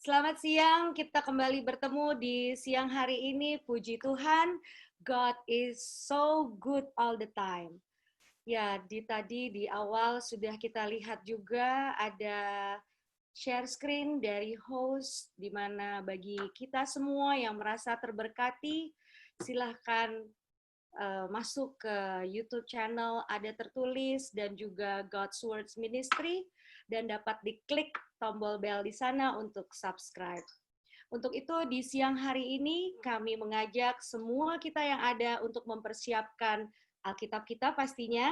Selamat siang, kita kembali bertemu di siang hari ini. Puji Tuhan, God is so good all the time. Ya, tadi di awal sudah kita lihat juga ada share screen dari host, di mana bagi kita semua yang merasa terberkati, silahkan masuk ke YouTube channel, ada tertulis, dan juga God's Words Ministry, dan dapat diklik tombol bel di sana untuk subscribe. Untuk itu di siang hari ini kami mengajak semua kita yang ada untuk mempersiapkan Alkitab kita pastinya,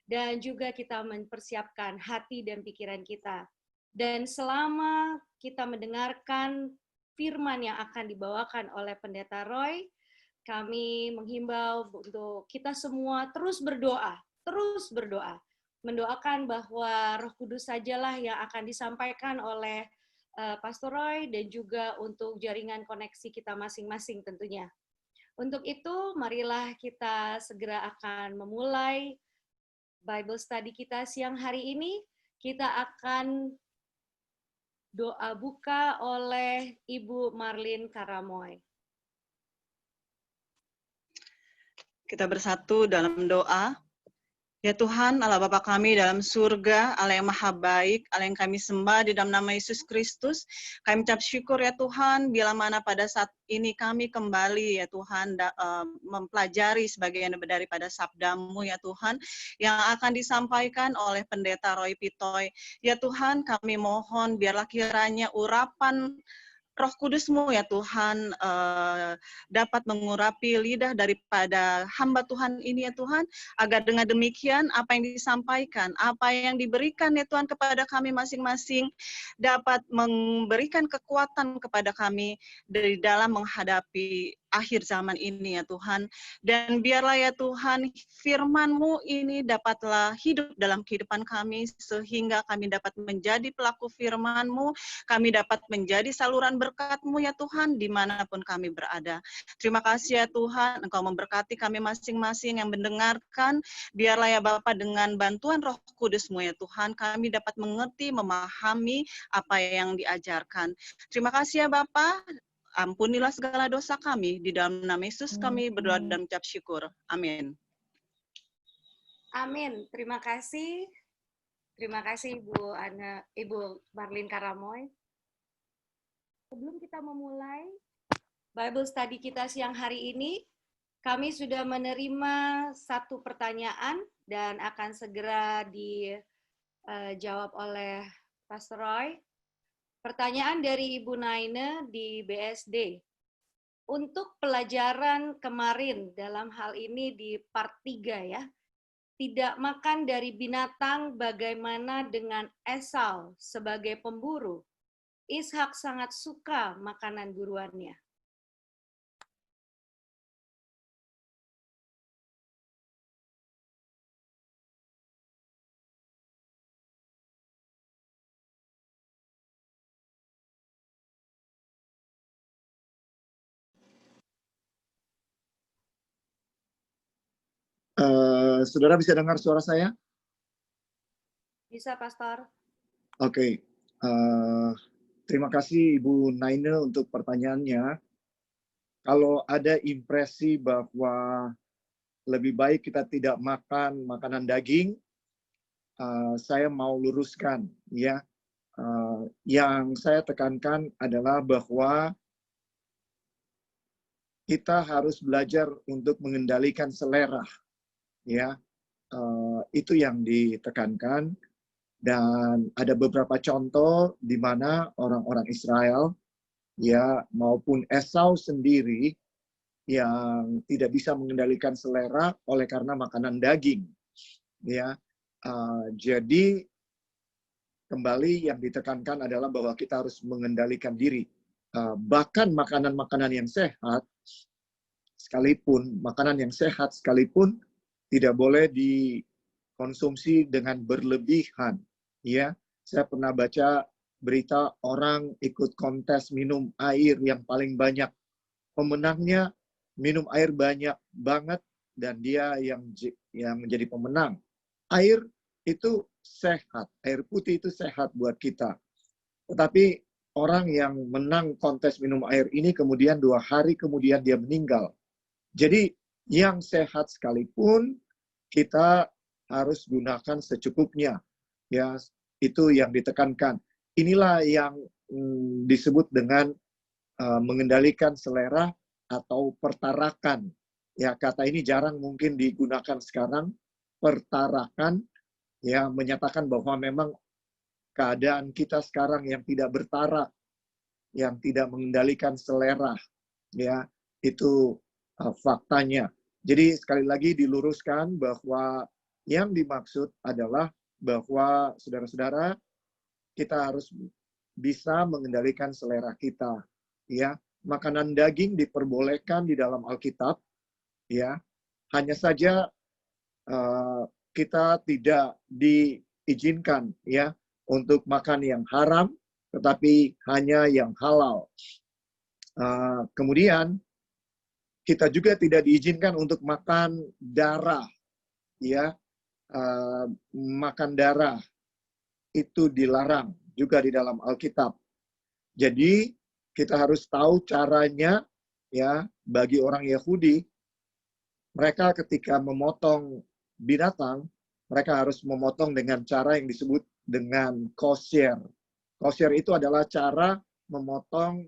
dan juga kita mempersiapkan hati dan pikiran kita. Dan selama kita mendengarkan firman yang akan dibawakan oleh Pendeta Roy, kami menghimbau untuk kita semua terus berdoa, mendoakan bahwa Roh Kudus sajalah yang akan disampaikan oleh Pastor Roy dan juga untuk jaringan koneksi kita masing-masing tentunya. Untuk itu, marilah kita segera akan memulai Bible Study kita siang hari ini. Kita akan doa buka oleh Ibu Marlin Karamoy. Kita bersatu dalam doa. Ya Tuhan, Allah Bapa kami dalam surga, Allah yang maha baik, Allah yang kami sembah di dalam nama Yesus Kristus. Kami ucap syukur ya Tuhan, bila mana pada saat ini kami kembali ya Tuhan, mempelajari sebagian daripada sabda-Mu ya Tuhan, yang akan disampaikan oleh Pendeta Roy Pitoy. Ya Tuhan, kami mohon biarlah kiranya urapan Roh Kudus-Mu ya Tuhan dapat mengurapi lidah daripada hamba Tuhan ini ya Tuhan, agar dengan demikian apa yang disampaikan, apa yang diberikan ya Tuhan kepada kami masing-masing dapat memberikan kekuatan kepada kami dari dalam menghadapi akhir zaman ini ya Tuhan. Dan biarlah ya Tuhan firman-Mu ini dapatlah hidup dalam kehidupan kami sehingga kami dapat menjadi pelaku firman-Mu, kami dapat menjadi saluran berkat-Mu ya Tuhan dimanapun kami berada. Terima kasih ya Tuhan, Engkau memberkati kami masing-masing yang mendengarkan. Biarlah ya Bapa dengan bantuan Roh Kudus-Mu ya Tuhan, kami dapat mengerti, memahami apa yang diajarkan. Terima kasih ya Bapa. Ampunilah segala dosa kami. Di dalam nama Yesus kami berdoa dan mengucap syukur. Amin. Amin. Terima kasih. Terima kasih Ibu Marlin Karamoy. Sebelum kita memulai Bible Study kita siang hari ini, kami sudah menerima satu pertanyaan dan akan segera dijawab oleh Pastor Roy. Pertanyaan dari Ibu Naine di BSD. Untuk pelajaran kemarin dalam hal ini di part 3 ya, tidak makan dari binatang bagaimana dengan Esau sebagai pemburu. Ishak sangat suka makanan buruannya. Saudara bisa dengar suara saya? Bisa, Pastor. Oke. Terima kasih Ibu Naine untuk pertanyaannya. Kalau ada impresi bahwa lebih baik kita tidak makan makanan daging, saya mau luruskan ya. Yang saya tekankan adalah bahwa kita harus belajar untuk mengendalikan selera, ya. Itu yang ditekankan. Dan ada beberapa contoh di mana orang-orang Israel ya maupun Esau sendiri yang tidak bisa mengendalikan selera oleh karena makanan daging. Ya, jadi kembali yang ditekankan adalah bahwa kita harus mengendalikan diri. Bahkan makanan-makanan yang sehat sekalipun, makanan yang sehat sekalipun tidak boleh dikonsumsi dengan berlebihan. Ya, saya pernah baca berita orang ikut kontes minum air yang paling banyak. Pemenangnya minum air banyak banget dan dia yang menjadi pemenang. Air itu sehat, air putih itu sehat buat kita. Tetapi orang yang menang kontes minum air ini kemudian 2 hari kemudian dia meninggal. Jadi yang sehat sekalipun kita harus gunakan secukupnya. Ya, itu yang ditekankan. Inilah yang disebut dengan mengendalikan selera atau pertarakan. Ya, kata ini jarang mungkin digunakan sekarang. Pertarakan, ya, menyatakan bahwa memang keadaan kita sekarang yang tidak bertarak, yang tidak mengendalikan selera, ya, itu faktanya. Jadi sekali lagi diluruskan bahwa yang dimaksud adalah bahwa saudara-saudara kita harus bisa mengendalikan selera kita, ya. Makanan daging diperbolehkan di dalam Alkitab, ya. Hanya saja kita tidak diizinkan, ya, untuk makan yang haram, tetapi hanya yang halal. Kemudian kita juga tidak diizinkan untuk makan darah, ya. Makan darah itu dilarang juga di dalam Alkitab. Jadi kita harus tahu caranya, ya, bagi orang Yahudi. Mereka ketika memotong binatang, mereka harus memotong dengan cara yang disebut dengan kosher. Kosher itu adalah cara memotong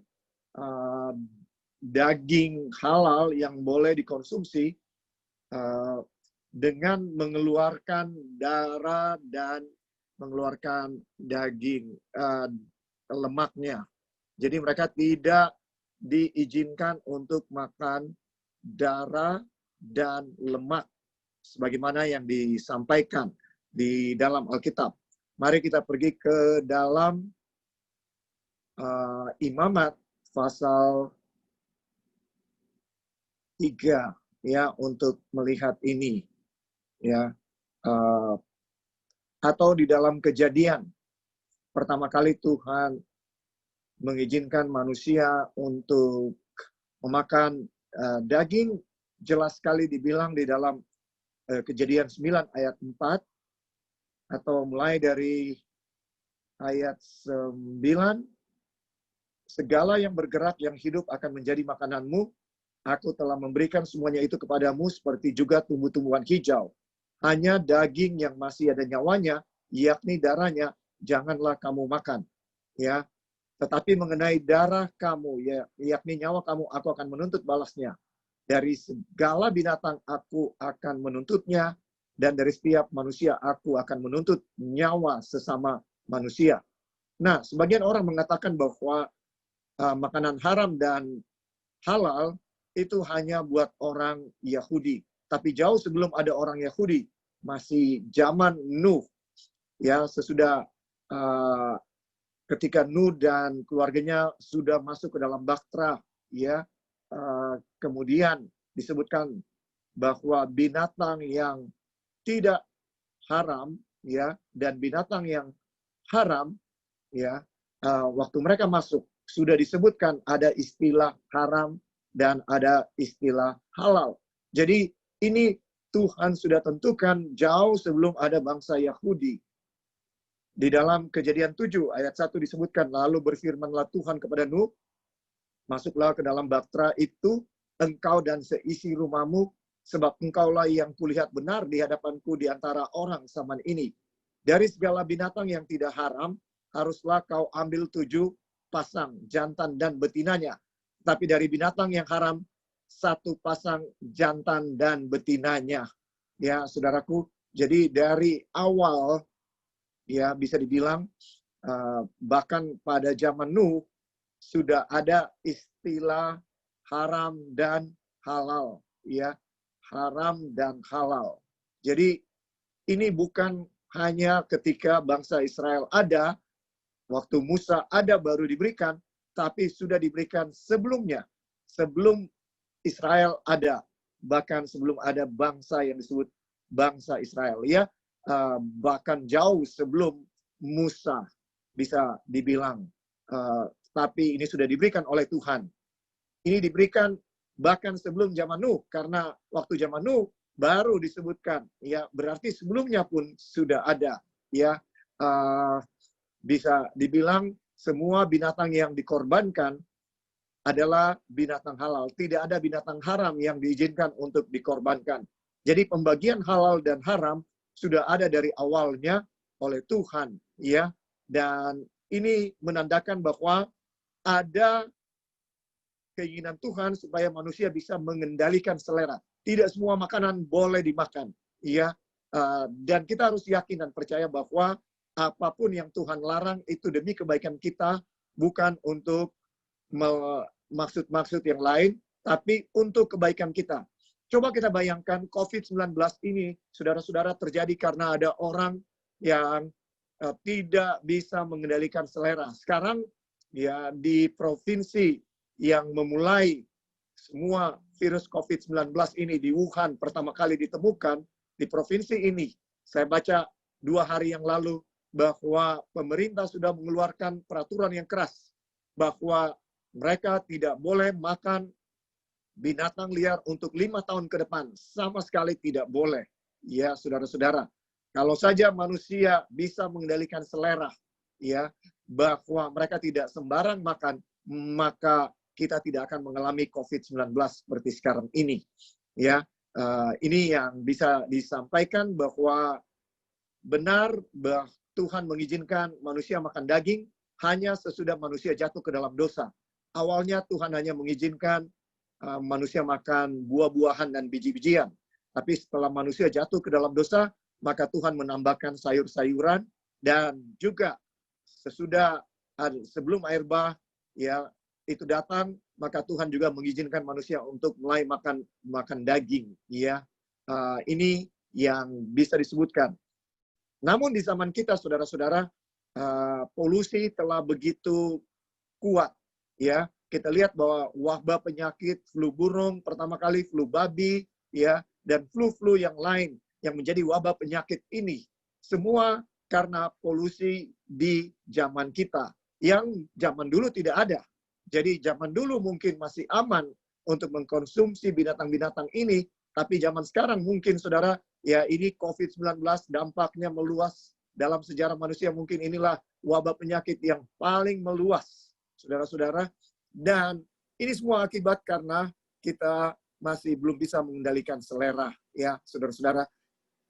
daging halal yang boleh dikonsumsi dengan mengeluarkan darah dan mengeluarkan daging lemaknya. Jadi mereka tidak diizinkan untuk makan darah dan lemak sebagaimana yang disampaikan di dalam Alkitab. Mari kita pergi ke dalam Imamat pasal 3, ya, untuk melihat ini, ya. Atau di dalam Kejadian, pertama kali Tuhan mengizinkan manusia untuk memakan daging, jelas sekali dibilang di dalam Kejadian 9 ayat 4, atau mulai dari ayat 9, segala yang bergerak yang hidup akan menjadi makananmu, aku telah memberikan semuanya itu kepadamu seperti juga tumbuh-tumbuhan hijau. Hanya daging yang masih ada nyawanya, yakni darahnya, janganlah kamu makan. Ya, tetapi mengenai darah kamu, ya, yakni nyawa kamu, aku akan menuntut balasnya. Dari segala binatang aku akan menuntutnya, dan dari setiap manusia aku akan menuntut nyawa sesama manusia. Nah, sebagian orang mengatakan bahwa makanan haram dan halal itu hanya buat orang Yahudi. Tapi jauh sebelum ada orang Yahudi, masih zaman Nuh, ya, sesudah ketika Nuh dan keluarganya sudah masuk ke dalam bahtera, ya, kemudian disebutkan bahwa binatang yang tidak haram, ya, dan binatang yang haram, ya, waktu mereka masuk sudah disebutkan ada istilah haram dan ada istilah halal. Jadi ini Tuhan sudah tentukan jauh sebelum ada bangsa Yahudi. Di dalam Kejadian 7 ayat 1 disebutkan, lalu berfirmanlah Tuhan kepada Nuh, masuklah ke dalam bahtera itu, engkau dan seisi rumahmu, sebab engkaulah yang kulihat benar di hadapanku di antara orang zaman ini. Dari segala binatang yang tidak haram, haruslah kau ambil 7 pasang jantan dan betinanya. Tapi dari binatang yang haram, 1 pasang jantan dan betinanya. Ya, saudaraku, jadi dari awal, ya, bisa dibilang bahkan pada zaman Nuh sudah ada istilah haram dan halal, ya, haram dan halal. Jadi ini bukan hanya ketika bangsa Israel ada, waktu Musa ada baru diberikan, tapi sudah diberikan sebelumnya, sebelum Israel ada, bahkan sebelum ada bangsa yang disebut bangsa Israel, ya, bahkan jauh sebelum Musa bisa dibilang, tapi ini sudah diberikan oleh Tuhan. Ini diberikan bahkan sebelum zaman Nuh, karena waktu zaman Nuh baru disebutkan, ya, berarti sebelumnya pun sudah ada, ya. Bisa dibilang semua binatang yang dikorbankan adalah binatang halal. Tidak ada binatang haram yang diizinkan untuk dikorbankan. Jadi pembagian halal dan haram sudah ada dari awalnya oleh Tuhan, ya. Dan ini menandakan bahwa ada keinginan Tuhan supaya manusia bisa mengendalikan selera. Tidak semua makanan boleh dimakan, ya. Dan kita harus yakin dan percaya bahwa apapun yang Tuhan larang itu demi kebaikan kita, bukan untuk maksud-maksud yang lain, tapi untuk kebaikan kita. Coba kita bayangkan COVID-19 ini, saudara-saudara, terjadi karena ada orang yang tidak bisa mengendalikan selera. Sekarang ya di provinsi yang memulai semua virus COVID-19 ini di Wuhan pertama kali ditemukan, di provinsi ini, saya baca 2 hari yang lalu bahwa pemerintah sudah mengeluarkan peraturan yang keras bahwa mereka tidak boleh makan binatang liar untuk 5 tahun ke depan. Sama sekali tidak boleh. Ya, saudara-saudara. Kalau saja manusia bisa mengendalikan selera, ya, bahwa mereka tidak sembarang makan, maka kita tidak akan mengalami COVID-19 seperti sekarang ini. Ya, ini yang bisa disampaikan bahwa benar bahwa Tuhan mengizinkan manusia makan daging hanya sesudah manusia jatuh ke dalam dosa. Awalnya Tuhan hanya mengizinkan manusia makan buah-buahan dan biji-bijian. Tapi setelah manusia jatuh ke dalam dosa, maka Tuhan menambahkan sayur-sayuran, dan juga sebelum air bah ya itu datang, maka Tuhan juga mengizinkan manusia untuk mulai makan daging. Ya, ini yang bisa disebutkan. Namun di zaman kita, saudara-saudara, polusi telah begitu kuat. Ya, kita lihat bahwa wabah penyakit flu burung pertama kali, flu babi, ya, dan flu-flu yang lain yang menjadi wabah penyakit ini semua karena polusi di zaman kita yang zaman dulu tidak ada. Jadi zaman dulu mungkin masih aman untuk mengkonsumsi binatang-binatang ini, tapi zaman sekarang mungkin, saudara, ya ini COVID-19 dampaknya meluas dalam sejarah manusia. Mungkin inilah wabah penyakit yang paling meluas, saudara-saudara. Dan ini semua akibat karena kita masih belum bisa mengendalikan selera, ya, saudara-saudara.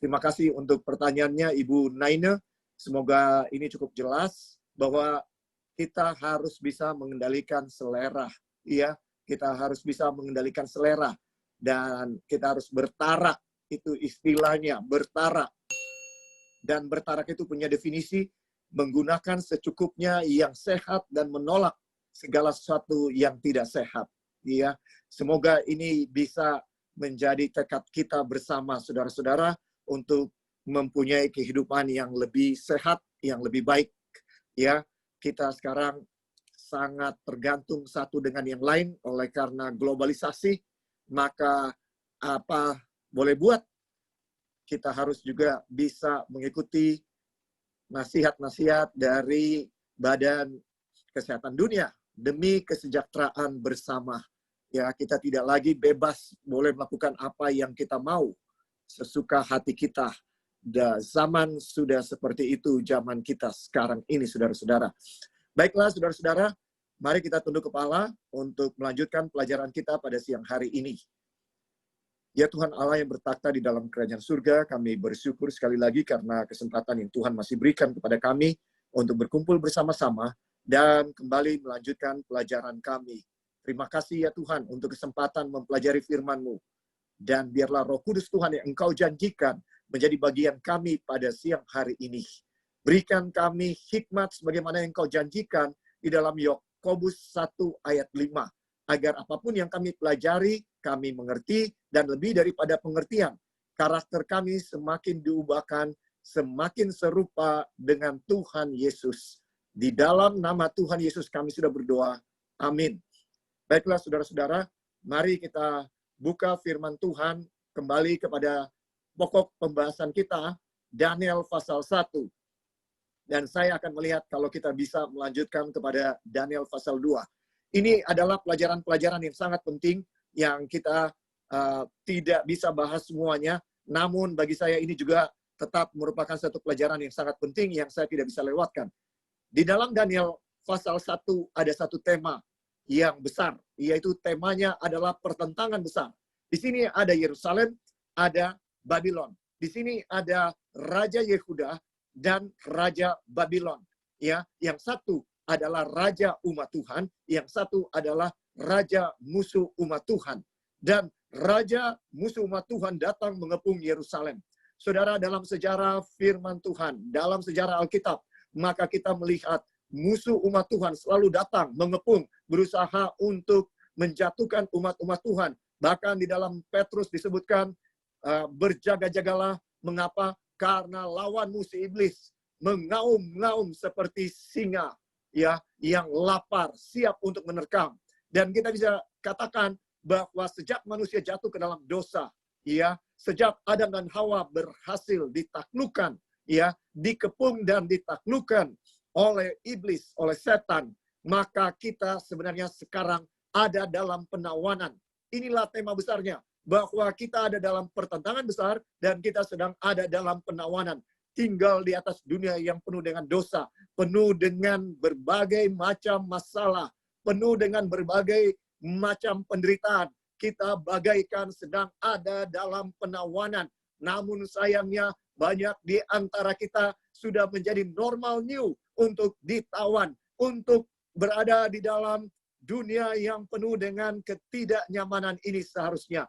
Terima kasih untuk pertanyaannya, Ibu Naina. Semoga ini cukup jelas bahwa kita harus bisa mengendalikan selera, ya. Kita harus bisa mengendalikan selera dan kita harus bertarak. Itu istilahnya, bertarak. Dan bertarak itu punya definisi menggunakan secukupnya yang sehat dan menolak segala sesuatu yang tidak sehat. Ya, semoga ini bisa menjadi tekad kita bersama, saudara-saudara, untuk mempunyai kehidupan yang lebih sehat, yang lebih baik. Ya, kita sekarang sangat tergantung satu dengan yang lain oleh karena globalisasi. Maka apa boleh buat? Kita harus juga bisa mengikuti nasihat-nasihat dari Badan Kesehatan Dunia demi kesejahteraan bersama. Ya, kita tidak lagi bebas boleh melakukan apa yang kita mau sesuka hati kita. Zaman sudah seperti itu, zaman kita sekarang ini, saudara-saudara. Baiklah, saudara-saudara, mari kita tunduk kepala untuk melanjutkan pelajaran kita pada siang hari ini. Ya Tuhan Allah yang bertakhta di dalam kerajaan surga, kami bersyukur sekali lagi karena kesempatan yang Tuhan masih berikan kepada kami untuk berkumpul bersama-sama dan kembali melanjutkan pelajaran kami. Terima kasih ya Tuhan untuk kesempatan mempelajari firman-Mu. Dan biarlah Roh Kudus Tuhan yang Engkau janjikan menjadi bagian kami pada siang hari ini. Berikan kami hikmat sebagaimana yang Engkau janjikan di dalam Yakobus 1 ayat 5. Agar apapun yang kami pelajari, kami mengerti, dan lebih daripada pengertian, karakter kami semakin diubahkan, semakin serupa dengan Tuhan Yesus. Di dalam nama Tuhan Yesus kami sudah berdoa. Amin. Baiklah saudara-saudara, mari kita buka firman Tuhan kembali kepada pokok pembahasan kita, Daniel pasal 1. Dan saya akan melihat kalau kita bisa melanjutkan kepada Daniel pasal 2. Ini adalah pelajaran-pelajaran yang sangat penting yang kita tidak bisa bahas semuanya. Namun bagi saya ini juga tetap merupakan satu pelajaran yang sangat penting yang saya tidak bisa lewatkan. Di dalam Daniel pasal 1 ada satu tema yang besar, yaitu temanya adalah pertentangan besar. Di sini ada Yerusalem, ada Babylon. Di sini ada Raja Yehuda dan Raja Babylon. Ya, yang satu adalah Raja umat Tuhan, yang satu adalah Raja musuh umat Tuhan. Dan Raja musuh umat Tuhan datang mengepung Yerusalem. Saudara, dalam sejarah firman Tuhan, dalam sejarah Alkitab, maka kita melihat musuh umat Tuhan selalu datang mengepung, berusaha untuk menjatuhkan umat-umat Tuhan. Bahkan di dalam Petrus disebutkan, berjaga-jagalah. Mengapa? Karena lawanmu si iblis mengaum-ngaum seperti singa, ya, yang lapar, siap untuk menerkam. Dan kita bisa katakan bahwa sejak manusia jatuh ke dalam dosa, ya, sejak Adam dan Hawa berhasil ditaklukkan, ya, dikepung dan ditaklukkan oleh iblis, oleh setan, maka kita sebenarnya sekarang ada dalam penawanan. Inilah tema besarnya, bahwa kita ada dalam pertentangan besar dan kita sedang ada dalam penawanan. Tinggal di atas dunia yang penuh dengan dosa, penuh dengan berbagai macam masalah, penuh dengan berbagai macam penderitaan. Kita bagaikan sedang ada dalam penawanan. Namun sayangnya banyak di antara kita sudah menjadi normal new untuk ditawan, untuk berada di dalam dunia yang penuh dengan ketidaknyamanan ini seharusnya.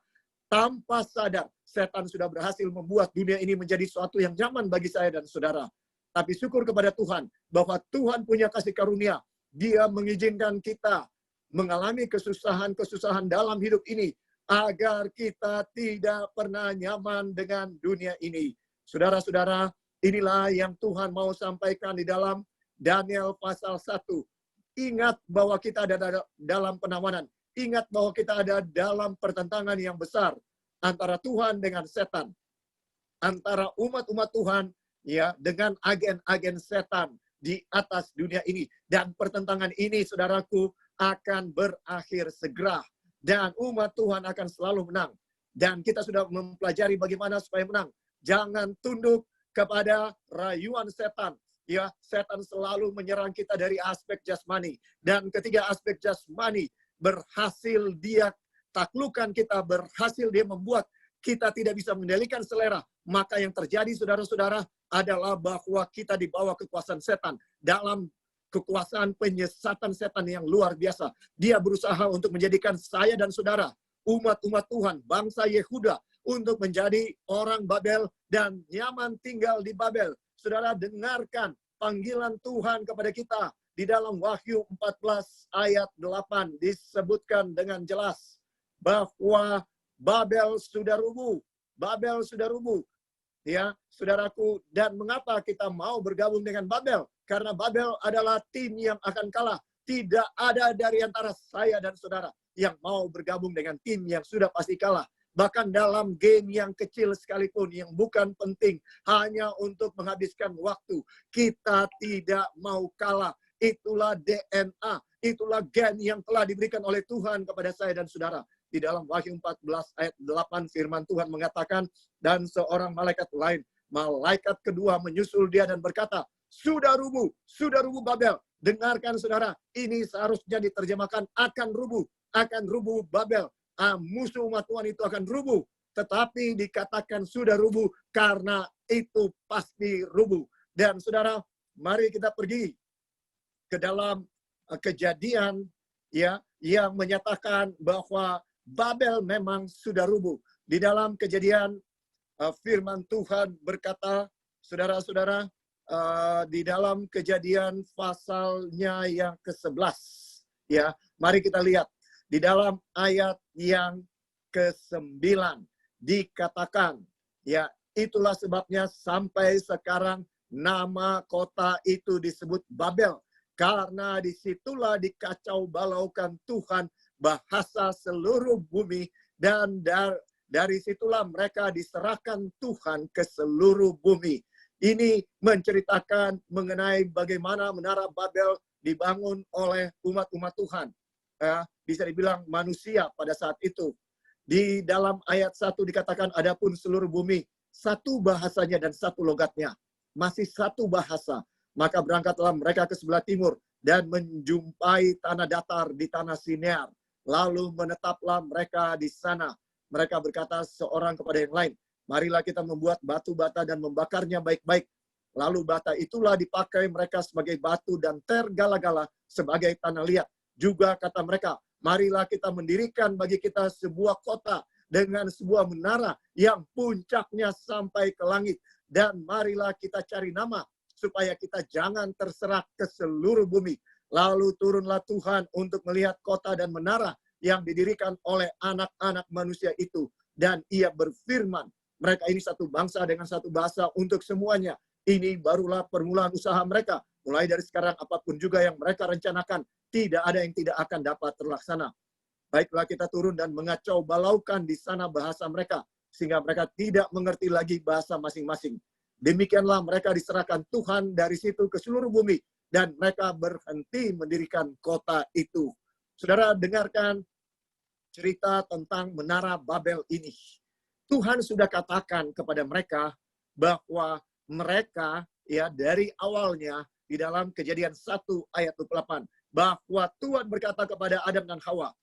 Tanpa sadar, setan sudah berhasil membuat dunia ini menjadi sesuatu yang nyaman bagi saya dan saudara. Tapi syukur kepada Tuhan, bahwa Tuhan punya kasih karunia. Dia mengizinkan kita mengalami kesusahan-kesusahan dalam hidup ini, agar kita tidak pernah nyaman dengan dunia ini. Saudara-saudara, inilah yang Tuhan mau sampaikan di dalam Daniel pasal 1. Ingat bahwa kita ada dalam penawanan. Ingat bahwa kita ada dalam pertentangan yang besar antara Tuhan dengan setan. Antara umat-umat Tuhan, ya, dengan agen-agen setan di atas dunia ini. Dan pertentangan ini, saudaraku, akan berakhir segera. Dan umat Tuhan akan selalu menang. Dan kita sudah mempelajari bagaimana supaya menang. Jangan tunduk kepada rayuan setan. Ya, setan selalu menyerang kita dari aspek jasmani. Dan ketika aspek jasmani berhasil dia taklukkan kita, berhasil dia membuat kita tidak bisa mengendalikan selera, maka yang terjadi, saudara-saudara, adalah bahwa kita di bawah kekuasaan setan. Dalam kekuasaan penyesatan setan yang luar biasa. Dia berusaha untuk menjadikan saya dan saudara, umat-umat Tuhan, bangsa Yehuda, untuk menjadi orang Babel dan nyaman tinggal di Babel. Saudara, dengarkan panggilan Tuhan kepada kita. Di dalam Wahyu 14 ayat 8 disebutkan dengan jelas bahwa Babel sudah rubuh. Babel sudah rubuh. Ya, saudaraku, dan mengapa kita mau bergabung dengan Babel? Karena Babel adalah tim yang akan kalah. Tidak ada dari antara saya dan saudara yang mau bergabung dengan tim yang sudah pasti kalah. Bahkan dalam game yang kecil sekalipun, yang bukan penting, hanya untuk menghabiskan waktu, kita tidak mau kalah. Itulah DNA, itulah gen yang telah diberikan oleh Tuhan kepada saya dan saudara. Di dalam Wahyu 14 ayat 8 firman Tuhan mengatakan, dan seorang malaikat lain, malaikat kedua menyusul dia dan berkata, sudah rubuh Babel. Dengarkan saudara, ini seharusnya diterjemahkan akan rubuh Babel. Musuh umat Tuhan itu akan rubuh. Tetapi dikatakan sudah rubuh karena itu pasti rubuh. Dan saudara, mari kita pergi ke dalam Kejadian, ya, yang menyatakan bahwa Babel memang sudah rubuh. Di dalam Kejadian, firman Tuhan berkata, saudara-saudara, di dalam Kejadian pasalnya yang ke-11, ya, mari kita lihat di dalam ayat yang ke-9 dikatakan, ya, itulah sebabnya sampai sekarang nama kota itu disebut Babel. Karena disitulah dikacau balaukan Tuhan bahasa seluruh bumi, dan dari situlah mereka diserahkan Tuhan ke seluruh bumi. Ini menceritakan mengenai bagaimana Menara Babel dibangun oleh umat-umat Tuhan. Bisa dibilang manusia pada saat itu. Di dalam ayat 1 dikatakan, adapun seluruh bumi, satu bahasanya dan satu logatnya. Masih satu bahasa. Maka berangkatlah mereka ke sebelah timur dan menjumpai tanah datar di tanah Sinear. Lalu menetaplah mereka di sana. Mereka berkata seorang kepada yang lain, marilah kita membuat batu bata dan membakarnya baik-baik. Lalu bata itulah dipakai mereka sebagai batu dan tergala-gala sebagai tanah liat. Juga kata mereka, marilah kita mendirikan bagi kita sebuah kota dengan sebuah menara yang puncaknya sampai ke langit. Dan marilah kita cari nama supaya kita jangan terserak ke seluruh bumi. Lalu turunlah Tuhan untuk melihat kota dan menara yang didirikan oleh anak-anak manusia itu. Dan ia berfirman, mereka ini satu bangsa dengan satu bahasa untuk semuanya. Ini barulah permulaan usaha mereka. Mulai dari sekarang apapun juga yang mereka rencanakan, tidak ada yang tidak akan dapat terlaksana. Baiklah kita turun dan mengacau balaukan di sana bahasa mereka, sehingga mereka tidak mengerti lagi bahasa masing-masing. Demikianlah mereka diserahkan Tuhan dari situ ke seluruh bumi, dan mereka berhenti mendirikan kota itu. Saudara, dengarkan cerita tentang Menara Babel ini. Tuhan sudah katakan kepada mereka bahwa mereka ya dari awalnya di dalam Kejadian 1 ayat 28 bahwa Tuhan berkata kepada Adam dan Hawa,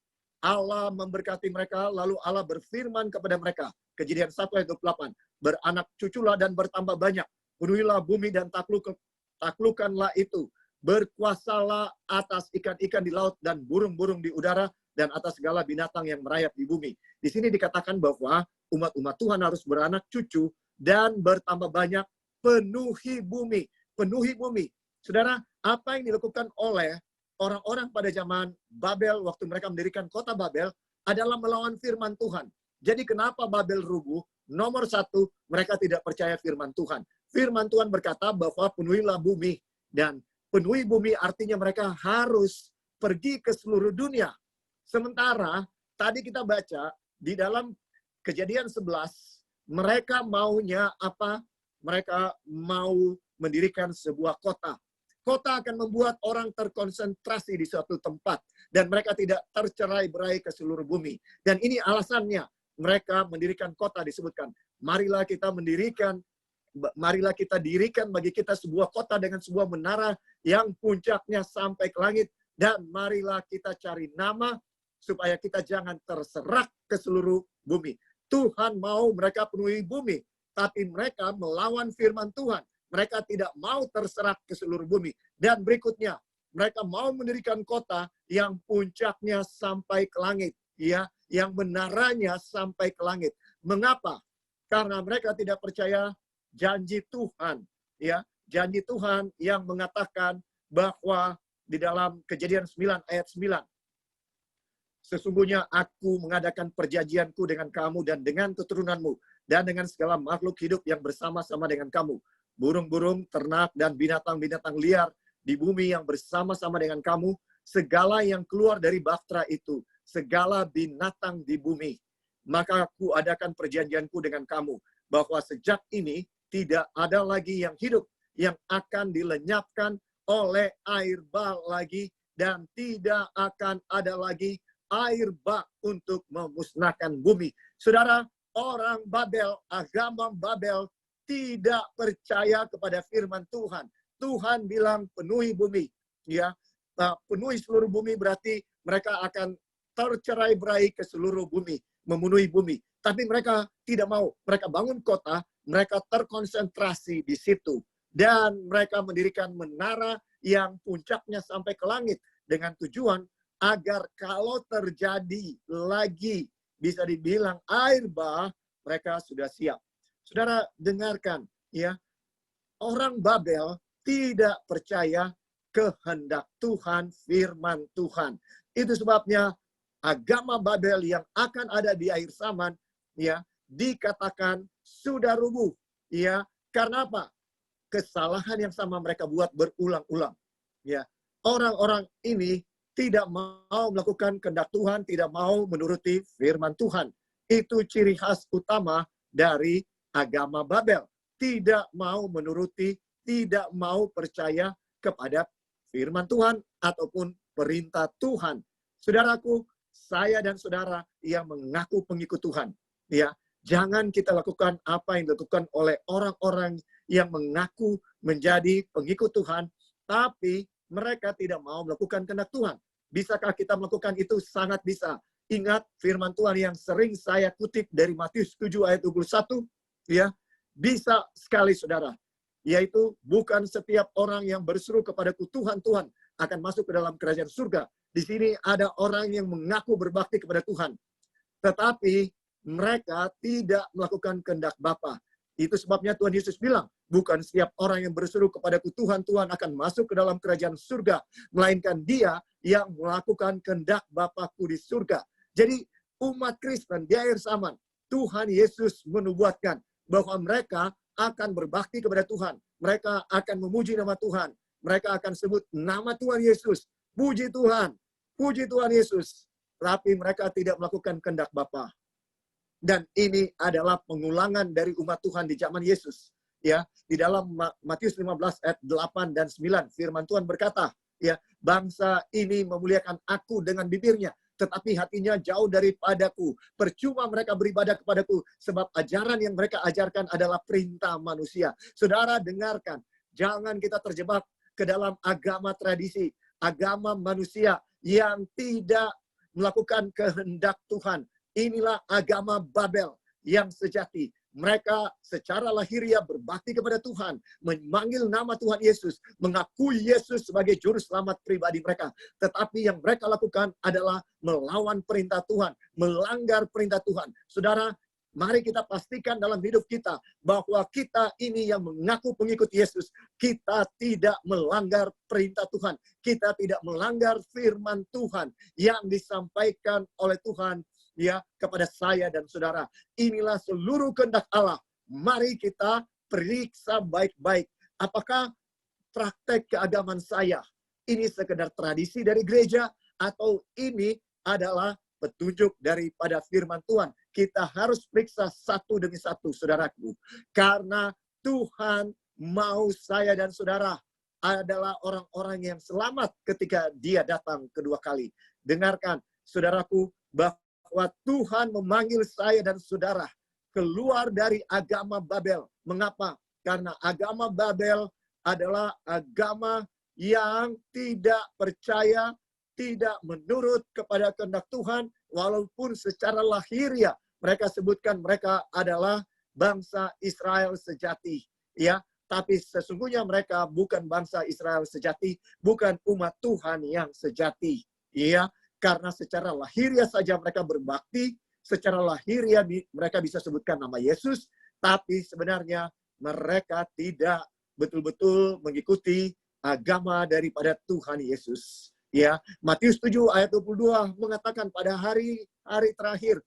Allah memberkati mereka, lalu Allah berfirman kepada mereka, Kejadian 1 ayat 28, beranak cuculah dan bertambah banyak, penuhilah bumi dan taklukkanlah itu, berkuasalah atas ikan-ikan di laut dan burung-burung di udara dan atas segala binatang yang merayap di bumi. Di sini dikatakan bahwa umat-umat Tuhan harus beranak cucu dan bertambah banyak, penuhi bumi. Penuhi bumi. Saudara, apa yang dilakukan oleh orang-orang pada zaman Babel waktu mereka mendirikan kota Babel adalah melawan firman Tuhan. Jadi kenapa Babel rubuh? Nomor satu, mereka tidak percaya firman Tuhan. Firman Tuhan berkata bahwa penuhilah bumi. Dan penuhi bumi artinya mereka harus pergi ke seluruh dunia. Sementara tadi kita baca di dalam Kejadian 11, mereka maunya apa? Mereka mau mendirikan sebuah kota. Kota akan membuat orang terkonsentrasi di suatu tempat. Dan mereka tidak tercerai-berai ke seluruh bumi. Dan ini alasannya mereka mendirikan kota disebutkan. Marilah kita dirikan bagi kita sebuah kota dengan sebuah menara yang puncaknya sampai ke langit. Dan marilah kita cari nama supaya kita jangan terserak ke seluruh bumi. Tuhan mau mereka penuhi bumi. Tapi mereka melawan firman Tuhan. Mereka tidak mau terserak ke seluruh bumi. Dan berikutnya, mereka mau mendirikan kota yang puncaknya sampai ke langit. Ya, yang menaranya sampai ke langit. Mengapa? Karena mereka tidak percaya janji Tuhan. Ya, janji Tuhan yang mengatakan bahwa di dalam Kejadian 9 ayat 9. Sesungguhnya aku mengadakan perjanjianku dengan kamu dan dengan keturunanmu dan dengan segala makhluk hidup yang bersama-sama dengan kamu. Burung-burung, ternak, dan binatang-binatang liar di bumi yang bersama-sama dengan kamu. Segala yang keluar dari bahtera itu. Segala binatang di bumi. Maka aku adakan perjanjianku dengan kamu. Bahwa sejak ini tidak ada lagi yang hidup. Yang akan dilenyapkan oleh air bah lagi. Dan tidak akan ada lagi air bah untuk memusnahkan bumi. Saudara, orang Babel, agama Babel tidak percaya kepada firman Tuhan. Tuhan bilang penuhi bumi, ya. Penuhi seluruh bumi berarti mereka akan tercerai-berai ke seluruh bumi, memenuhi bumi. Tapi mereka tidak mau. Mereka bangun kota, mereka terkonsentrasi di situ dan mereka mendirikan menara yang puncaknya sampai ke langit dengan tujuan agar kalau terjadi lagi bisa dibilang air bah, mereka sudah siap. Saudara dengarkan ya, orang Babel tidak percaya kehendak Tuhan, firman Tuhan. Itu sebabnya agama Babel yang akan ada di akhir zaman ya dikatakan sudah rubuh ya. Karena apa? Kesalahan yang sama mereka buat berulang-ulang ya. Orang-orang ini tidak mau melakukan kehendak Tuhan, tidak mau menuruti firman Tuhan. Itu ciri khas utama dari agama Babel. Tidak mau menuruti, tidak mau percaya kepada firman Tuhan ataupun perintah Tuhan. Saudaraku, saya dan saudara yang mengaku pengikut Tuhan, ya, jangan kita lakukan apa yang dilakukan oleh orang-orang yang mengaku menjadi pengikut Tuhan, tapi mereka tidak mau melakukan kehendak Tuhan. Bisakah kita melakukan itu? Sangat bisa. Ingat firman Tuhan yang sering saya kutip dari Matius 7 ayat 21, ya. Bisa sekali saudara. Yaitu bukan setiap orang yang berseru kepadaku Tuhan, Tuhan akan masuk ke dalam kerajaan surga. Di sini ada orang yang mengaku berbakti kepada Tuhan, tetapi mereka tidak melakukan kehendak Bapa. Itu sebabnya Tuhan Yesus bilang, bukan setiap orang yang berseru kepadaku Tuhan, Tuhan akan masuk ke dalam kerajaan surga, melainkan dia yang melakukan kehendak Bapa-Ku di surga. Jadi umat Kristen di akhir zaman, Tuhan Yesus menubuatkan bahwa mereka akan berbakti kepada Tuhan. Mereka akan memuji nama Tuhan. Mereka akan sebut nama Tuhan Yesus. Puji Tuhan. Puji Tuhan Yesus. Tapi mereka tidak melakukan kehendak Bapa. Dan ini adalah pengulangan dari umat Tuhan di zaman Yesus. Ya, di dalam Matius 15 ayat 8 dan 9 firman Tuhan berkata, ya, bangsa ini memuliakan aku dengan bibirnya, tetapi hatinya jauh daripadaku. Percuma mereka beribadah kepadaku, sebab ajaran yang mereka ajarkan adalah perintah manusia. Saudara dengarkan, jangan kita terjebak ke dalam agama tradisi, agama manusia yang tidak melakukan kehendak Tuhan. Inilah agama Babel yang sejati. Mereka secara lahiriah berbakti kepada Tuhan, memanggil nama Tuhan Yesus, mengakui Yesus sebagai juru selamat pribadi mereka. Tetapi yang mereka lakukan adalah melawan perintah Tuhan, melanggar perintah Tuhan. Saudara, mari kita pastikan dalam hidup kita bahwa kita ini yang mengaku pengikut Yesus, kita tidak melanggar perintah Tuhan. Kita tidak melanggar firman Tuhan yang disampaikan oleh Tuhan, ya, kepada saya dan saudara. Inilah seluruh kehendak Allah. Mari kita periksa baik-baik. Apakah praktek keagamaan saya ini sekedar tradisi dari gereja, atau ini adalah petunjuk daripada firman Tuhan? Kita harus periksa satu demi satu, saudaraku. Karena Tuhan mau saya dan saudara adalah orang-orang yang selamat ketika dia datang kedua kali. Dengarkan, saudaraku, bahwa Tuhan memanggil saya dan saudara keluar dari agama Babel. Mengapa? Karena agama Babel adalah agama yang tidak percaya, tidak menurut kepada kehendak Tuhan, walaupun secara lahiriah mereka sebutkan mereka adalah bangsa Israel sejati, ya. Tapi sesungguhnya mereka bukan bangsa Israel sejati, bukan umat Tuhan yang sejati, ya. Karena secara lahiriah saja mereka berbakti, secara lahiriah mereka bisa sebutkan nama Yesus, tapi sebenarnya mereka tidak betul-betul mengikuti agama daripada Tuhan Yesus. Ya, Matius 7 ayat 22 mengatakan pada hari terakhir,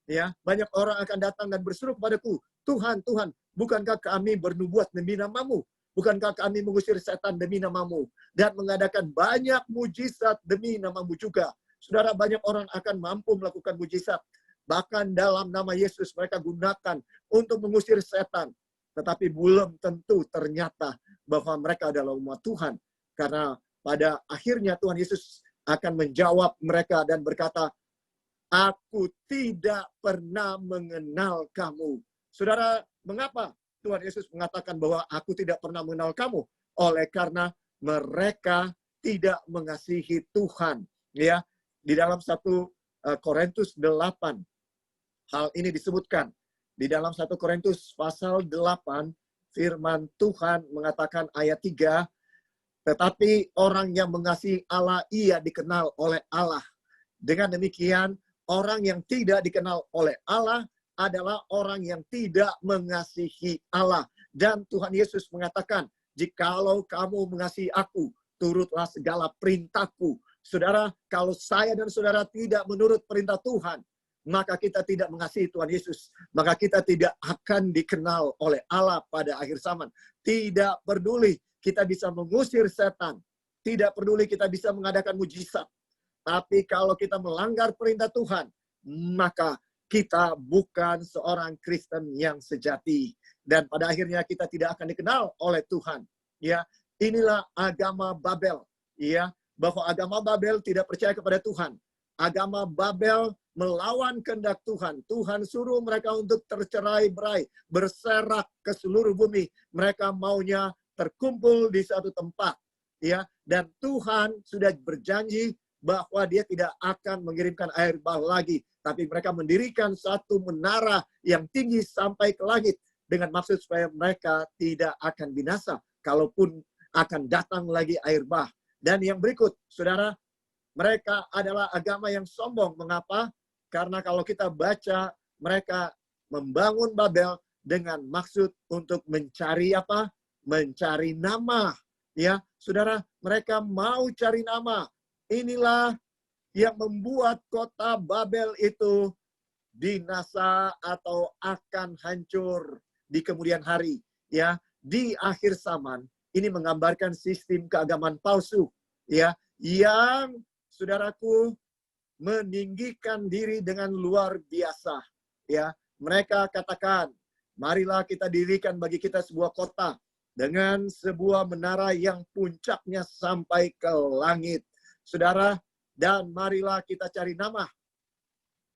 ya, banyak orang akan datang dan berseru kepadaku, Tuhan, Tuhan, bukankah kami bernubuat demi namamu? Bukankah kami mengusir setan demi namamu? Dan mengadakan banyak mujizat demi namamu juga. Saudara, banyak orang akan mampu melakukan mujizat. Bahkan dalam nama Yesus mereka gunakan untuk mengusir setan. Tetapi belum tentu ternyata bahwa mereka adalah umat Tuhan. Karena pada akhirnya Tuhan Yesus akan menjawab mereka dan berkata, aku tidak pernah mengenal kamu. Saudara, mengapa Tuhan Yesus mengatakan bahwa aku tidak pernah mengenal kamu? Oleh karena mereka tidak mengasihi Tuhan. Ya, di dalam 1 Korintus 8, hal ini disebutkan. Di dalam 1 Korintus pasal 8, firman Tuhan mengatakan ayat 3, tetapi orang yang mengasihi Allah, ia dikenal oleh Allah. Dengan demikian, orang yang tidak dikenal oleh Allah adalah orang yang tidak mengasihi Allah. Dan Tuhan Yesus mengatakan, jikalau kamu mengasihi aku, turutlah segala perintahku. Saudara, kalau saya dan saudara tidak menurut perintah Tuhan, maka kita tidak mengasihi Tuhan Yesus. Maka kita tidak akan dikenal oleh Allah pada akhir zaman. Tidak peduli kita bisa mengusir setan. Tidak peduli kita bisa mengadakan mujizat. Tapi kalau kita melanggar perintah Tuhan, maka kita bukan seorang Kristen yang sejati. Dan pada akhirnya kita tidak akan dikenal oleh Tuhan. Ya, inilah agama Babel. Ya, bahwa agama Babel tidak percaya kepada Tuhan. Agama Babel melawan kehendak Tuhan. Tuhan suruh mereka untuk tercerai-berai, berserak ke seluruh bumi. Mereka maunya terkumpul di satu tempat. ya, dan Tuhan sudah berjanji bahwa dia tidak akan mengirimkan air bah lagi, tapi mereka mendirikan satu menara yang tinggi sampai ke langit dengan maksud supaya mereka tidak akan binasa kalaupun akan datang lagi air bah. Dan yang berikut, saudara, mereka adalah agama yang sombong. Mengapa? Karena kalau kita baca, mereka membangun Babel dengan maksud untuk mencari apa? Mencari nama. Ya, saudara, mereka mau cari nama. Inilah yang membuat kota Babel itu binasa atau akan hancur di kemudian hari. Ya, di akhir zaman ini menggambarkan sistem keagamaan palsu. Ya, yang saudaraku meninggikan diri dengan luar biasa. Ya, mereka katakan, marilah kita dirikan bagi kita sebuah kota dengan sebuah menara yang puncaknya sampai ke langit. Saudara, dan marilah kita cari nama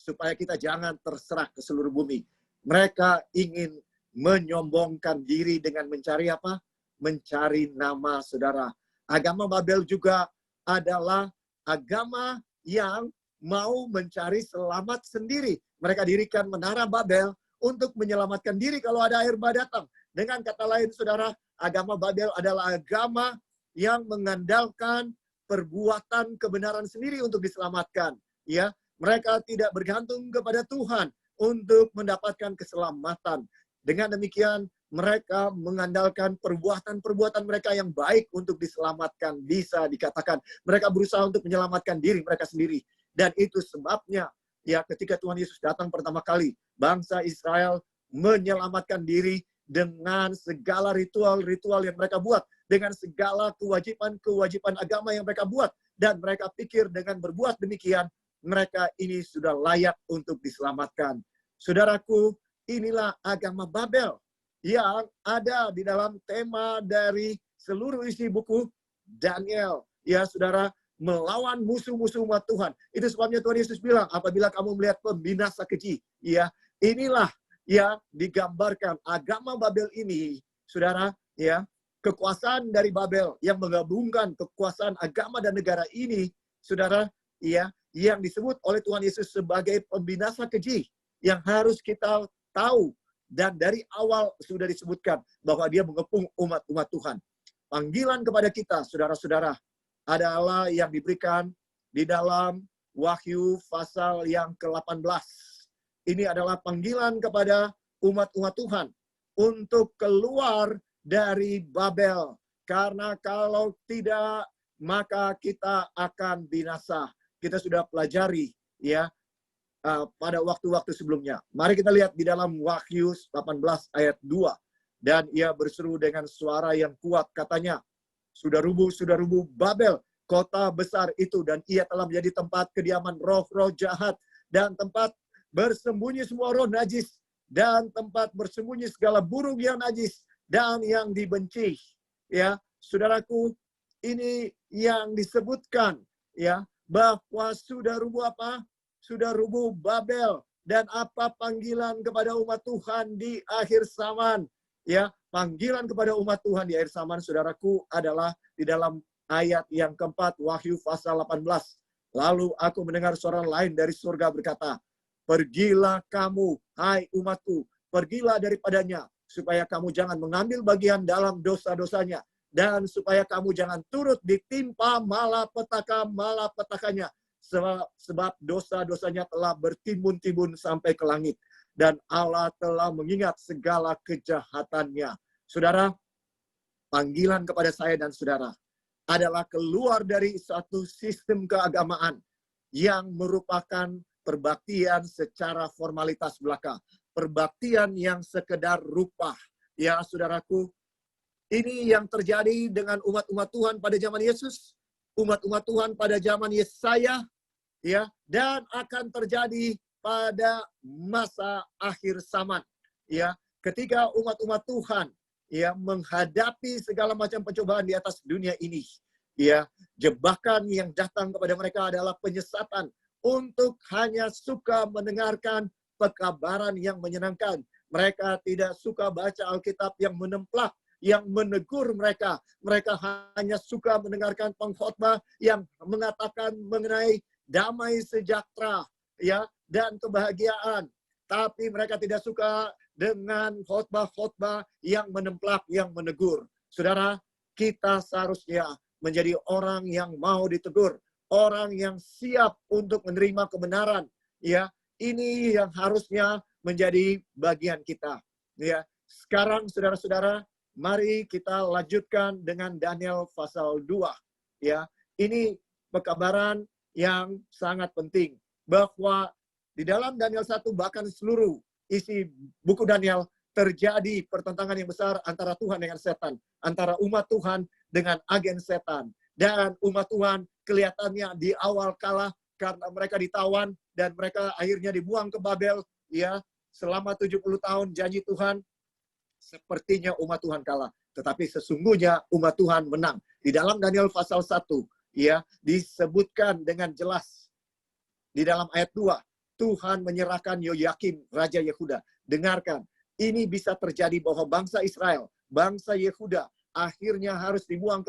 supaya kita jangan terserah ke seluruh bumi. Mereka ingin menyombongkan diri dengan mencari apa? Mencari nama, saudara. Agama Babel juga adalah agama yang mau mencari selamat sendiri. Mereka dirikan menara Babel untuk menyelamatkan diri kalau ada air bah datang. Dengan kata lain, saudara, agama Babel adalah agama yang mengandalkan perbuatan kebenaran sendiri untuk diselamatkan. Ya, mereka tidak bergantung kepada Tuhan untuk mendapatkan keselamatan. Dengan demikian, mereka mengandalkan perbuatan-perbuatan mereka yang baik untuk diselamatkan. Bisa dikatakan, mereka berusaha untuk menyelamatkan diri mereka sendiri. Dan itu sebabnya, ya, ketika Tuhan Yesus datang pertama kali, bangsa Israel menyelamatkan diri dengan segala ritual-ritual yang mereka buat, dengan segala kewajiban-kewajiban agama yang mereka buat, dan mereka pikir dengan berbuat demikian, mereka ini sudah layak untuk diselamatkan. Saudaraku, inilah agama Babel yang ada di dalam tema dari seluruh isi buku Daniel. Ya, saudara, melawan musuh-musuh umat Tuhan. Itu sebabnya Tuhan Yesus bilang, apabila kamu melihat pembinasa keji, ya, inilah yang digambarkan agama Babel ini, saudara, ya, kekuasaan dari Babel yang menggabungkan kekuasaan agama dan negara ini, saudara, ya, yang disebut oleh Tuhan Yesus sebagai pembinasa keji, yang harus kita tahu, dan dari awal sudah disebutkan bahwa dia mengepung umat-umat Tuhan. Panggilan kepada kita, saudara-saudara, adalah yang diberikan di dalam Wahyu pasal yang ke-18. Ini adalah panggilan kepada umat-umat Tuhan untuk keluar dari Babel. Karena kalau tidak, maka kita akan binasa. Kita sudah pelajari, ya, pada waktu-waktu sebelumnya. Mari kita lihat di dalam Wahyu 18 ayat 2. Dan ia berseru dengan suara yang kuat, katanya, sudah rubuh Babel, kota besar itu, dan ia telah menjadi tempat kediaman roh-roh jahat, dan tempat bersembunyi semua roh najis, dan tempat bersembunyi segala burung yang najis, dan yang dibenci. Ya, saudaraku, ini yang disebutkan, ya, bahwa sudah rubuh apa? Sudah rubuh Babel. Dan apa panggilan kepada umat Tuhan di akhir zaman? Ya, panggilan kepada umat Tuhan di akhir zaman, saudaraku, adalah di dalam ayat yang keempat, Wahyu pasal 18. Lalu aku mendengar suara lain dari surga berkata, pergilah kamu, hai umatku, pergilah daripadanya, supaya kamu jangan mengambil bagian dalam dosa-dosanya, dan supaya kamu jangan turut ditimpa malapetaka-malapetakanya, sebab dosa-dosanya telah bertimbun-timbun sampai ke langit, dan Allah telah mengingat segala kejahatannya. Saudara, panggilan kepada saya dan saudara adalah keluar dari satu sistem keagamaan yang merupakan perbaktian secara formalitas belaka, perbaktian yang sekedar rupa. Ya, saudaraku, ini yang terjadi dengan umat-umat Tuhan pada zaman Yesus, umat-umat Tuhan pada zaman Yesaya, ya, dan akan terjadi pada masa akhir zaman, ya, ketika umat-umat Tuhan, ya, menghadapi segala macam pencobaan di atas dunia ini, ya, jebakan yang datang kepada mereka adalah penyesatan untuk hanya suka mendengarkan pekabaran yang menyenangkan. Mereka tidak suka baca Alkitab yang menemplak, yang menegur mereka. Mereka hanya suka mendengarkan pengkhotbah yang mengatakan mengenai damai sejahtera, ya, dan kebahagiaan. Tapi mereka tidak suka dengan khotbah-khotbah yang menemplak, yang menegur. Saudara, kita seharusnya menjadi orang yang mau ditegur, orang yang siap untuk menerima kebenaran. Ya, ini yang harusnya menjadi bagian kita. Ya, sekarang saudara-saudara, mari kita lanjutkan dengan Daniel pasal 2. Ya, ini pekabaran yang sangat penting bahwa di dalam Daniel 1 bahkan seluruh isi buku Daniel terjadi pertentangan yang besar antara Tuhan dengan setan, antara umat Tuhan dengan agen setan. Dan umat Tuhan kelihatannya di awal kalah karena mereka ditawan dan mereka akhirnya dibuang ke Babel, ya, selama 70 tahun janji Tuhan. Sepertinya umat Tuhan kalah, tetapi sesungguhnya umat Tuhan menang. Di dalam Daniel pasal 1, ya, disebutkan dengan jelas di dalam ayat 2, Tuhan menyerahkan Yoyakim, Raja Yehuda. Dengarkan, ini bisa terjadi bahwa bangsa Israel, bangsa Yehuda, akhirnya harus dibuang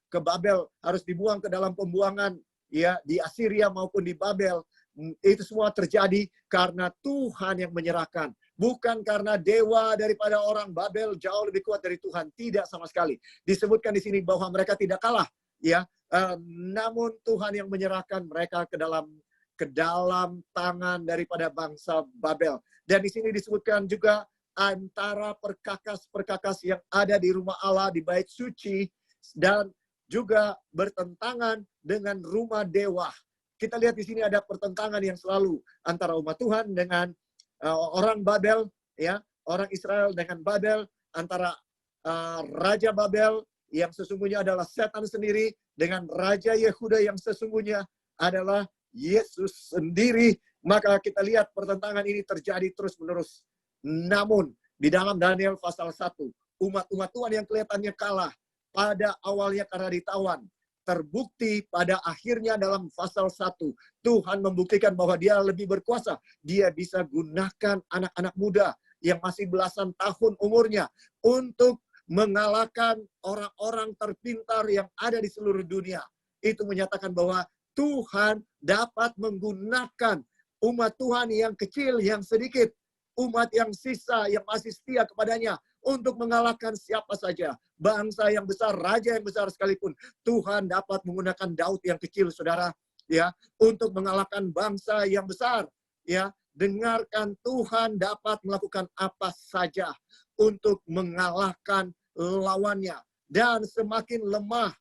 ke Babel, harus dibuang ke dalam pembuangan, ya, di Assyria maupun di Babel. Itu semua terjadi karena Tuhan yang menyerahkan. Bukan karena dewa daripada orang Babel jauh lebih kuat dari Tuhan. Tidak sama sekali. Disebutkan di sini bahwa mereka tidak kalah, ya. Namun Tuhan yang menyerahkan mereka ke dalam tangan daripada bangsa Babel. Dan di sini disebutkan juga antara perkakas-perkakas yang ada di rumah Allah, di bait suci, dan juga bertentangan dengan rumah dewa. Kita lihat di sini ada pertentangan yang selalu antara umat Tuhan dengan orang Babel, ya, orang Israel dengan Babel, antara Raja Babel yang sesungguhnya adalah setan sendiri dengan Raja Yehuda yang sesungguhnya adalah Yesus sendiri. Maka kita lihat pertentangan ini terjadi terus-menerus. Namun, di dalam Daniel pasal 1, umat-umat Tuhan yang kelihatannya kalah pada awalnya karena ditawan, terbukti pada akhirnya dalam pasal 1, Tuhan membuktikan bahwa dia lebih berkuasa. Dia bisa gunakan anak-anak muda yang masih belasan tahun umurnya untuk mengalahkan orang-orang terpintar yang ada di seluruh dunia. Itu menyatakan bahwa Tuhan dapat menggunakan umat Tuhan yang kecil, yang sedikit, umat yang sisa, yang masih setia kepadanya, untuk mengalahkan siapa saja. Bangsa yang besar, raja yang besar sekalipun, Tuhan dapat menggunakan Daud yang kecil, saudara, ya, untuk mengalahkan bangsa yang besar. Ya, dengarkan, Tuhan dapat melakukan apa saja untuk mengalahkan lawannya. Dan semakin lemah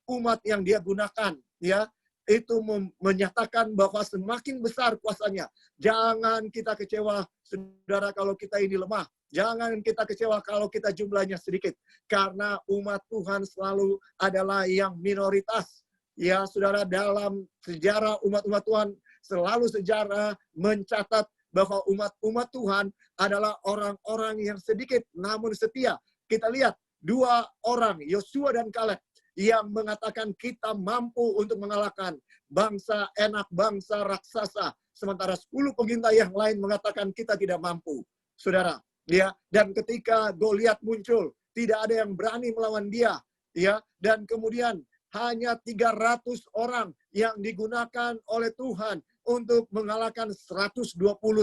umat yang dia gunakan, ya, itu menyatakan bahwa semakin besar kuasanya. Jangan kita kecewa, saudara, kalau kita ini lemah. Jangan kita kecewa kalau kita jumlahnya sedikit. Karena umat Tuhan selalu adalah yang minoritas. Ya, saudara, dalam sejarah umat-umat Tuhan, selalu sejarah mencatat bahwa umat-umat Tuhan adalah orang-orang yang sedikit namun setia. Kita lihat dua orang, Yosua dan Kaleb, yang mengatakan kita mampu untuk mengalahkan bangsa enak, bangsa raksasa. Sementara 10 pengintai yang lain mengatakan kita tidak mampu. Saudara, ya, dan ketika Goliat muncul, tidak ada yang berani melawan dia, ya, dan kemudian hanya 300 orang yang digunakan oleh Tuhan untuk mengalahkan 120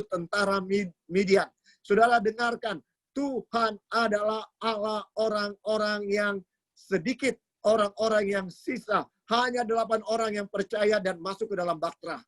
tentara Midian. Saudara, dengarkan, Tuhan adalah Allah orang-orang yang sedikit, orang-orang yang sisa. Hanya 8 orang yang percaya dan masuk ke dalam bahtera.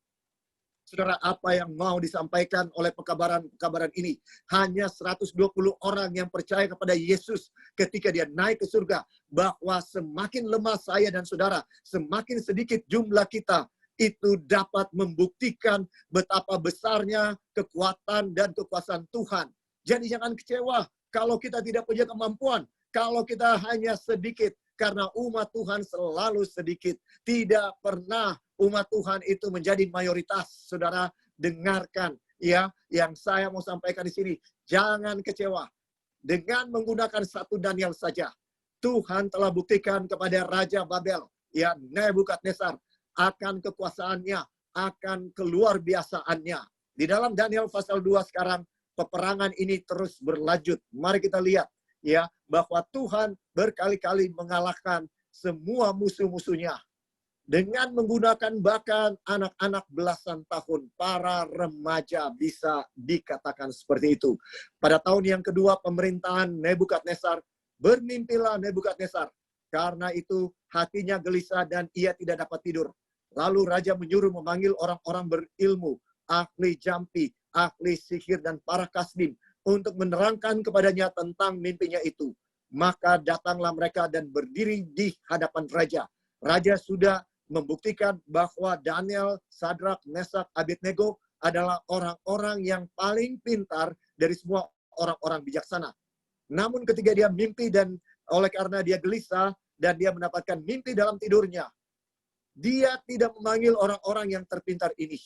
Saudara, apa yang mau disampaikan oleh pekabaran ini? Hanya 120 orang yang percaya kepada Yesus ketika dia naik ke surga. Bahwa semakin lemah saya dan saudara, semakin sedikit jumlah kita, itu dapat membuktikan betapa besarnya kekuatan dan kekuasaan Tuhan. Jadi jangan kecewa kalau kita tidak punya kemampuan, kalau kita hanya sedikit. Karena umat Tuhan selalu sedikit. Tidak pernah umat Tuhan itu menjadi mayoritas. Saudara, dengarkan, ya, yang saya mau sampaikan di sini. Jangan kecewa. Dengan menggunakan 1 Daniel saja, Tuhan telah buktikan kepada Raja Babel, ya, Nebukadnezar, akan kekuasaannya, akan keluar biasaannya. Di dalam Daniel pasal 2 sekarang, peperangan ini terus berlanjut. Mari kita lihat. ya, bahwa Tuhan berkali-kali mengalahkan semua musuh-musuhnya dengan menggunakan bahkan anak-anak belasan tahun, para remaja, bisa dikatakan seperti itu. Pada tahun yang kedua pemerintahan Nebukadnezar, bermimpilah Nebukadnezar. Karena itu hatinya gelisah dan ia tidak dapat tidur. Lalu raja menyuruh memanggil orang-orang berilmu, ahli jampi, ahli sihir, dan para kasdim untuk menerangkan kepadanya tentang mimpinya itu. Maka datanglah mereka dan berdiri di hadapan raja. Raja sudah membuktikan bahwa Daniel, Sadrak, Mesak, Abednego adalah orang-orang yang paling pintar dari semua orang-orang bijaksana. Namun ketika dia mimpi dan oleh karena dia gelisah dan dia mendapatkan mimpi dalam tidurnya, dia tidak memanggil orang-orang yang terpintar ini.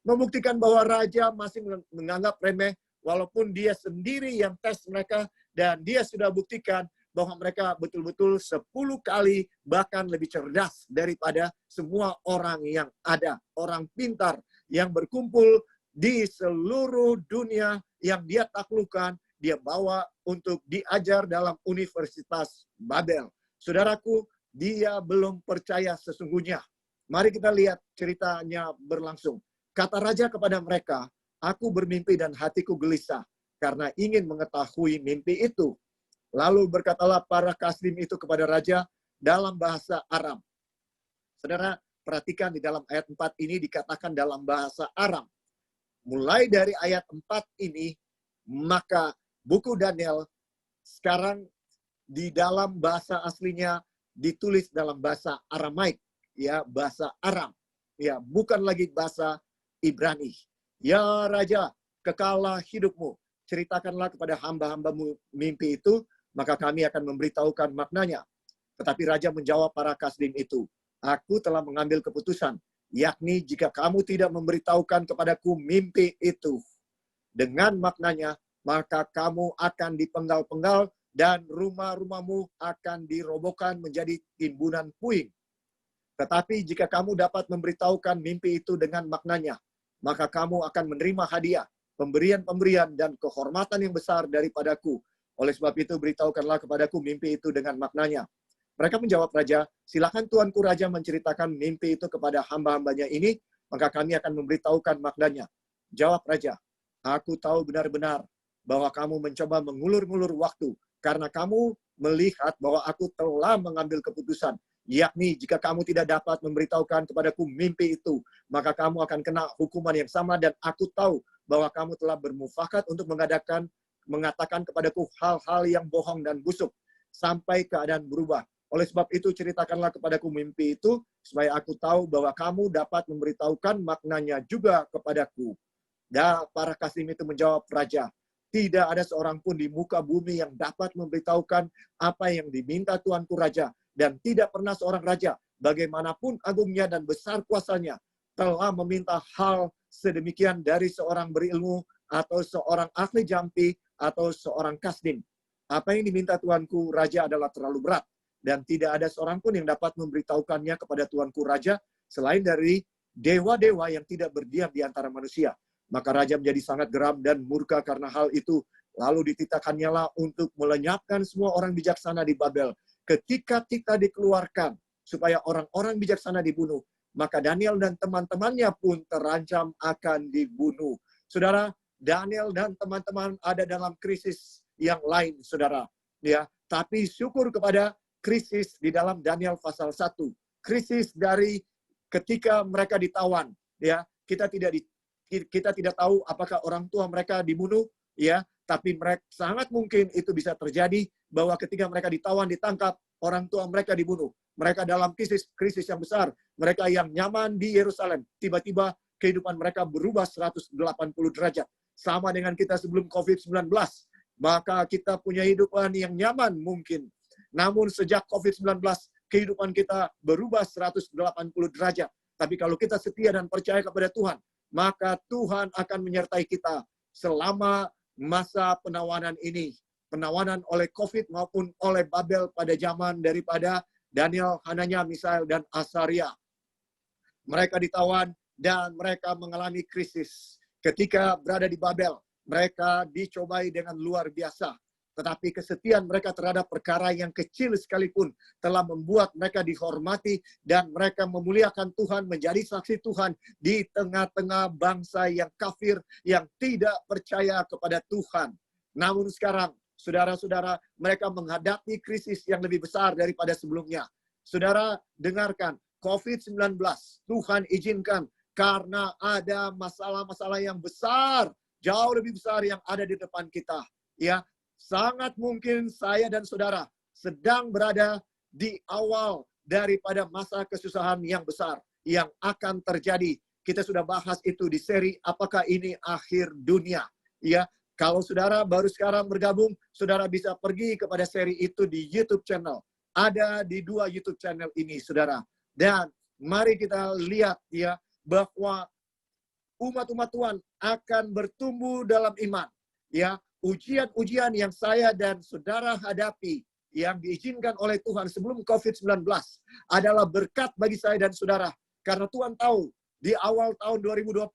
Membuktikan bahwa raja masih menganggap remeh walaupun dia sendiri yang tes mereka dan dia sudah buktikan bahwa mereka betul-betul 10 kali bahkan lebih cerdas daripada semua orang yang ada. Orang pintar yang berkumpul di seluruh dunia yang dia taklukkan, dia bawa untuk diajar dalam Universitas Babel. Saudaraku, dia belum percaya sesungguhnya. Mari kita lihat ceritanya berlangsung. Kata raja kepada mereka, aku bermimpi dan hatiku gelisah karena ingin mengetahui mimpi itu. Lalu berkatalah para kasdim itu kepada raja dalam bahasa Aram. Saudara, perhatikan di dalam ayat 4 ini dikatakan dalam bahasa Aram. Mulai dari ayat 4 ini, maka buku Daniel sekarang di dalam bahasa aslinya ditulis dalam bahasa Aramaik, ya, bahasa Aram. Ya, bukan lagi bahasa Ibrani. Ya raja, kekalah hidupmu. Ceritakanlah kepada hamba-hambamu mimpi itu, maka kami akan memberitahukan maknanya. Tetapi raja menjawab para kasdim itu, aku telah mengambil keputusan, yakni jika kamu tidak memberitahukan kepadaku mimpi itu dengan maknanya, maka kamu akan dipenggal-penggal dan rumah-rumahmu akan dirobohkan menjadi timbunan puing. Tetapi jika kamu dapat memberitahukan mimpi itu dengan maknanya, maka kamu akan menerima hadiah, pemberian-pemberian, dan kehormatan yang besar daripadaku. Oleh sebab itu, beritahukanlah kepadaku mimpi itu dengan maknanya. Mereka menjawab raja, silakan tuanku raja menceritakan mimpi itu kepada hamba-hambanya ini, maka kami akan memberitahukan maknanya. Jawab raja, aku tahu benar-benar bahwa kamu mencoba mengulur-ngulur waktu, karena kamu melihat bahwa aku telah mengambil keputusan, yakni jika kamu tidak dapat memberitahukan kepadaku mimpi itu, maka kamu akan kena hukuman yang sama, dan aku tahu bahwa kamu telah bermufakat untuk mengatakan kepadaku hal-hal yang bohong dan busuk, sampai keadaan berubah. Oleh sebab itu, ceritakanlah kepadaku mimpi itu, supaya aku tahu bahwa kamu dapat memberitahukan maknanya juga kepadaku. Dan para kasdim itu menjawab raja, tidak ada seorang pun di muka bumi yang dapat memberitahukan apa yang diminta tuanku raja, dan tidak pernah seorang raja, bagaimanapun agungnya dan besar kuasanya, telah meminta hal sedemikian dari seorang berilmu, atau seorang ahli jampi, atau seorang kasdim. Apa yang diminta tuanku raja adalah terlalu berat, dan tidak ada seorang pun yang dapat memberitahukannya kepada tuanku raja, selain dari dewa-dewa yang tidak berdiam di antara manusia. Maka raja menjadi sangat geram dan murka karena hal itu. Lalu dititahkannya lah untuk melenyapkan semua orang bijaksana di Babel. Ketika titah dikeluarkan supaya orang-orang bijaksana dibunuh, maka Daniel dan teman-temannya pun terancam akan dibunuh. Saudara, Daniel dan teman-teman ada dalam krisis yang lain, saudara. Ya, tapi syukur kepada krisis di dalam Daniel pasal 1. Krisis dari ketika mereka ditawan, ya. Kita tidak tahu apakah orang tua mereka dibunuh, ya, tapi mereka sangat mungkin itu bisa terjadi bahwa ketika mereka ditawan, ditangkap, orang tua mereka dibunuh. Mereka dalam krisis yang besar. Mereka yang nyaman di Yerusalem, tiba-tiba kehidupan mereka berubah 180 derajat. Sama dengan kita sebelum COVID-19. Maka kita punya kehidupan yang nyaman mungkin. Namun sejak COVID-19, kehidupan kita berubah 180 derajat. Tapi kalau kita setia dan percaya kepada Tuhan, maka Tuhan akan menyertai kita selama masa penawanan ini. Penawanan oleh COVID maupun oleh Babel pada zaman daripada Daniel, Hananya, Misael, dan Asaria. Mereka ditawan dan mereka mengalami krisis. Ketika berada di Babel, mereka dicobai dengan luar biasa. Tetapi kesetiaan mereka terhadap perkara yang kecil sekalipun telah membuat mereka dihormati dan mereka memuliakan Tuhan, menjadi saksi Tuhan di tengah-tengah bangsa yang kafir, yang tidak percaya kepada Tuhan. Namun sekarang, saudara-saudara, mereka menghadapi krisis yang lebih besar daripada sebelumnya. Saudara, dengarkan, COVID-19, Tuhan izinkan karena ada masalah-masalah yang besar, jauh lebih besar yang ada di depan kita. Ya, sangat mungkin saya dan saudara sedang berada di awal daripada masa kesusahan yang besar yang akan terjadi. Kita sudah bahas itu di seri Apakah Ini Akhir Dunia. Ya, kalau saudara baru sekarang bergabung, saudara bisa pergi kepada seri itu di YouTube channel. Ada di 2 YouTube channel ini, saudara. Dan mari kita lihat ya bahwa umat-umat Tuhan akan bertumbuh dalam iman. Ya, ujian-ujian yang saya dan saudara hadapi yang diizinkan oleh Tuhan sebelum COVID-19 adalah berkat bagi saya dan saudara. Karena Tuhan tahu di awal tahun 2020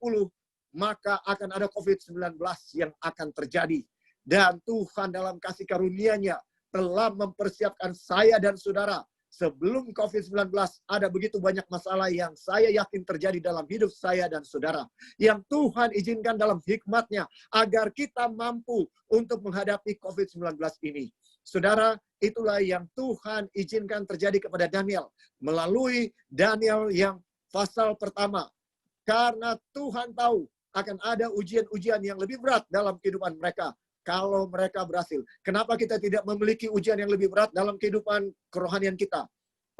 maka akan ada COVID-19 yang akan terjadi. Dan Tuhan dalam kasih karunia-Nya telah mempersiapkan saya dan saudara. Sebelum COVID-19 ada begitu banyak masalah yang saya yakin terjadi dalam hidup saya dan saudara. Yang Tuhan izinkan dalam hikmat-Nya agar kita mampu untuk menghadapi COVID-19 ini. Saudara, itulah yang Tuhan izinkan terjadi kepada Daniel. Melalui Daniel yang pasal pertama. Karena Tuhan tahu akan ada ujian-ujian yang lebih berat dalam kehidupan mereka. Kalau mereka berhasil. Kenapa kita tidak memiliki ujian yang lebih berat dalam kehidupan kerohanian kita?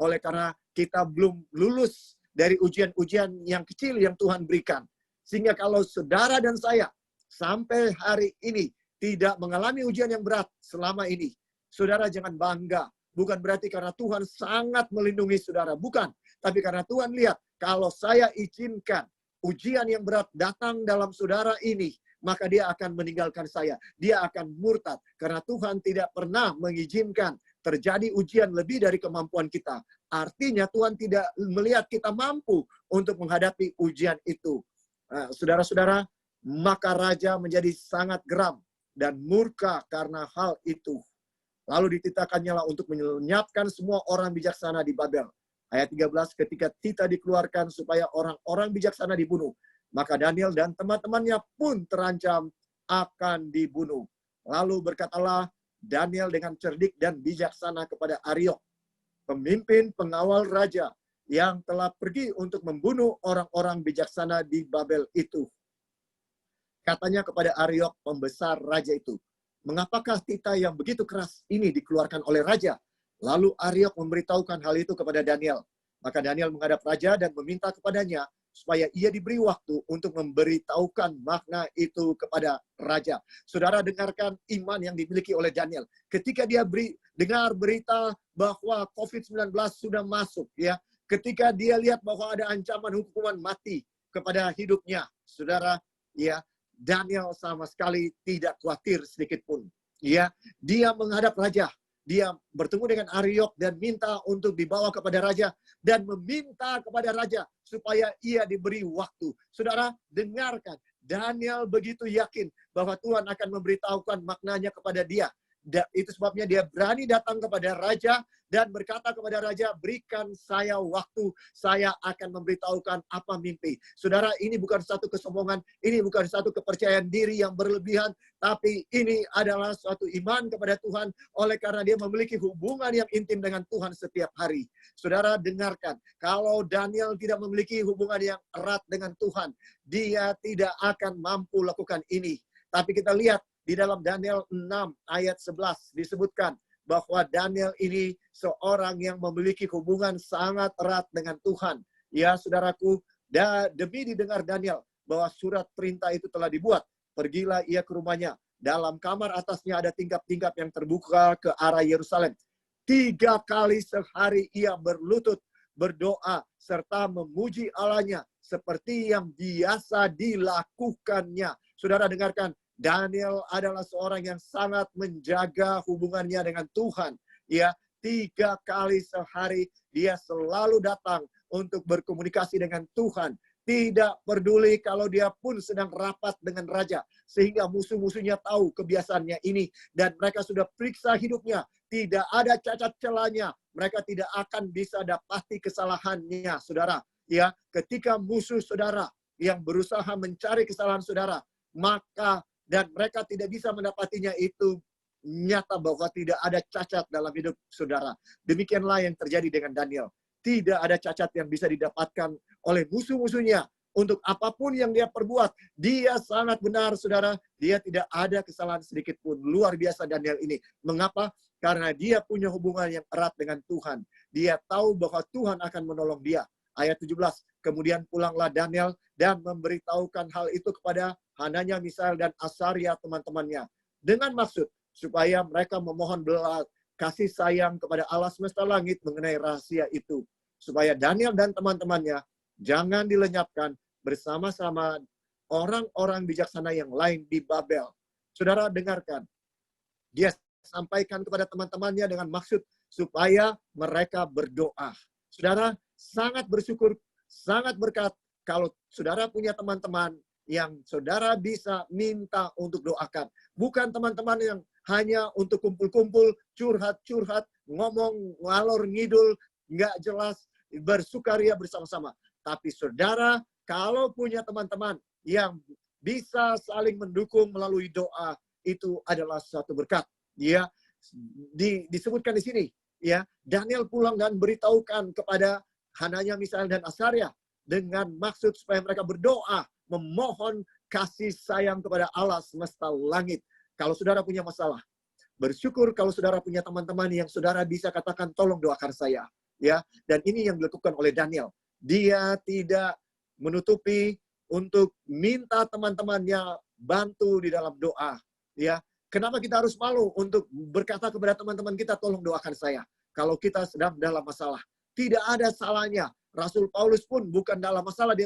Oleh karena kita belum lulus dari ujian-ujian yang kecil yang Tuhan berikan. Sehingga kalau saudara dan saya sampai hari ini tidak mengalami ujian yang berat selama ini, saudara jangan bangga. Bukan berarti karena Tuhan sangat melindungi saudara. Bukan. Tapi karena Tuhan lihat, kalau saya izinkan ujian yang berat datang dalam saudara ini, maka dia akan meninggalkan saya. Dia akan murtad. Karena Tuhan tidak pernah mengizinkan terjadi ujian lebih dari kemampuan kita. Artinya Tuhan tidak melihat kita mampu untuk menghadapi ujian itu. Saudara-saudara, maka raja menjadi sangat geram dan murka karena hal itu. Lalu dititahkannya lah untuk melenyapkan semua orang bijaksana di Babel. Ayat 13, ketika titah dikeluarkan supaya orang-orang bijaksana dibunuh, maka Daniel dan teman-temannya pun terancam akan dibunuh. Lalu berkatalah Daniel dengan cerdik dan bijaksana kepada Ariok, pemimpin pengawal raja yang telah pergi untuk membunuh orang-orang bijaksana di Babel itu. Katanya kepada Ariok, pembesar raja itu, mengapakah titah yang begitu keras ini dikeluarkan oleh raja? Lalu Ariok memberitahukan hal itu kepada Daniel. Maka Daniel menghadap raja dan meminta kepadanya supaya ia diberi waktu untuk memberitahukan makna itu kepada raja. Saudara, dengarkan iman yang dimiliki oleh Daniel. Ketika dia dengar berita bahwa COVID-19 sudah masuk, ya, ketika dia lihat bahwa ada ancaman hukuman mati kepada hidupnya, saudara, ya, Daniel sama sekali tidak khawatir sedikit pun. Ya, dia menghadap raja. Dia bertemu dengan Ariok dan minta untuk dibawa kepada raja dan meminta kepada raja supaya ia diberi waktu. Saudara, dengarkan. Daniel begitu yakin bahwa Tuhan akan memberitahukan maknanya kepada dia. Itu sebabnya dia berani datang kepada raja dan berkata kepada raja, berikan saya waktu, saya akan memberitahukan apa mimpi. Saudara, ini bukan satu kesombongan, ini bukan satu kepercayaan diri yang berlebihan, tapi ini adalah suatu iman kepada Tuhan oleh karena dia memiliki hubungan yang intim dengan Tuhan setiap hari. Saudara, dengarkan, kalau Daniel tidak memiliki hubungan yang erat dengan Tuhan, dia tidak akan mampu lakukan ini. Tapi kita lihat, di dalam Daniel 6 ayat 11 disebutkan bahwa Daniel ini seorang yang memiliki hubungan sangat erat dengan Tuhan. Ya, saudaraku, demi didengar Daniel bahwa surat perintah itu telah dibuat, pergilah ia ke rumahnya. Dalam kamar atasnya ada tingkap-tingkap yang terbuka ke arah Yerusalem. 3 kali sehari ia berlutut, berdoa, serta memuji Allahnya seperti yang biasa dilakukannya. Saudara, dengarkan, Daniel adalah seorang yang sangat menjaga hubungannya dengan Tuhan. Ya, 3 kali sehari dia selalu datang untuk berkomunikasi dengan Tuhan. Tidak peduli kalau dia pun sedang rapat dengan raja. Sehingga musuh-musuhnya tahu kebiasaannya ini. Dan mereka sudah periksa hidupnya. Tidak ada cacat celanya. Mereka tidak akan bisa dapati kesalahannya, saudara. Ya, ketika musuh saudara yang berusaha mencari kesalahan saudara, maka dan mereka tidak bisa mendapatinya, itu nyata bahwa tidak ada cacat dalam hidup saudara. Demikianlah yang terjadi dengan Daniel. Tidak ada cacat yang bisa didapatkan oleh musuh-musuhnya. Untuk apapun yang dia perbuat, dia sangat benar, saudara. Dia tidak ada kesalahan sedikit pun. Luar biasa Daniel ini. Mengapa? Karena dia punya hubungan yang erat dengan Tuhan. Dia tahu bahwa Tuhan akan menolong dia. Ayat 17, kemudian pulanglah Daniel dan memberitahukan hal itu kepada Hananya, Misael, dan Asaria teman-temannya. Dengan maksud supaya mereka memohon belas kasih sayang kepada Allah semesta langit mengenai rahasia itu. Supaya Daniel dan teman-temannya jangan dilenyapkan bersama-sama orang-orang bijaksana yang lain di Babel. Saudara dengarkan, dia sampaikan kepada teman-temannya dengan maksud supaya mereka berdoa. Saudara, sangat bersyukur, sangat berkat kalau saudara punya teman-teman yang saudara bisa minta untuk doakan. Bukan teman-teman yang hanya untuk kumpul-kumpul, curhat-curhat, ngomong ngalor ngidul, nggak jelas, bersukaria bersama-sama. Tapi saudara, kalau punya teman-teman yang bisa saling mendukung melalui doa, itu adalah suatu berkat. Ya, disebutkan di sini. Ya, Daniel pulang dan beritahukan kepada Hananya, Misael, dan Asaria dengan maksud supaya mereka berdoa, memohon kasih sayang kepada Allah semesta langit. Kalau saudara punya masalah, bersyukur kalau saudara punya teman-teman yang saudara bisa katakan, tolong doakan saya. Ya, dan ini yang dilakukan oleh Daniel. Dia tidak menutupi untuk minta teman-temannya bantu di dalam doa. Ya, kenapa kita harus malu untuk berkata kepada teman-teman kita, tolong doakan saya. Kalau kita sedang dalam masalah, tidak ada salahnya. Rasul Paulus pun bukan dalam masalah,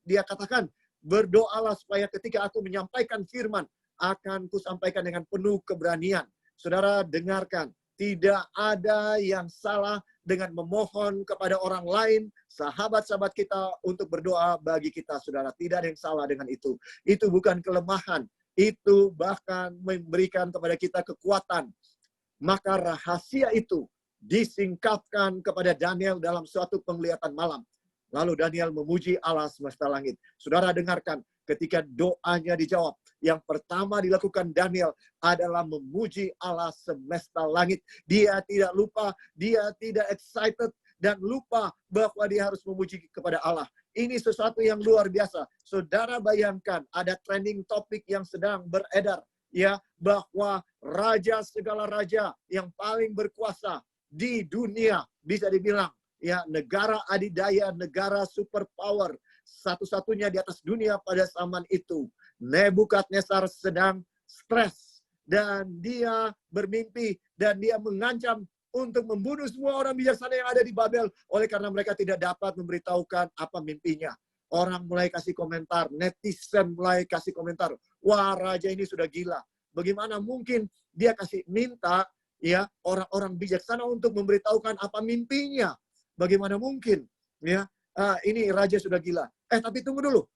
dia katakan, berdoalah supaya ketika aku menyampaikan firman, akan kusampaikan dengan penuh keberanian. Saudara dengarkan, tidak ada yang salah dengan memohon kepada orang lain, sahabat-sahabat kita untuk berdoa bagi kita, saudara. Tidak ada yang salah dengan itu. Itu bukan kelemahan. Itu bahkan memberikan kepada kita kekuatan. Maka rahasia itu disingkapkan kepada Daniel dalam suatu penglihatan malam. Lalu Daniel memuji Allah semesta langit. Saudara dengarkan, ketika doanya dijawab, yang pertama dilakukan Daniel adalah memuji Allah semesta langit. Dia tidak lupa, dia tidak excited, dan lupa bahwa dia harus memuji kepada Allah. Ini sesuatu yang luar biasa. Saudara bayangkan, ada trending topik yang sedang beredar, ya, bahwa raja segala raja yang paling berkuasa di dunia, bisa dibilang, ya, negara adidaya, negara superpower, satu-satunya di atas dunia pada zaman itu. Nebukadnezar sedang stres dan dia bermimpi dan dia mengancam untuk membunuh semua orang bijaksana yang ada di Babel oleh karena mereka tidak dapat memberitahukan apa mimpinya. Orang mulai kasih komentar, netizen mulai kasih komentar, wah raja ini sudah gila. Bagaimana mungkin dia kasih minta ya orang-orang bijaksana untuk memberitahukan apa mimpinya? Bagaimana mungkin? Ya, ini raja sudah gila. Tapi tunggu dulu.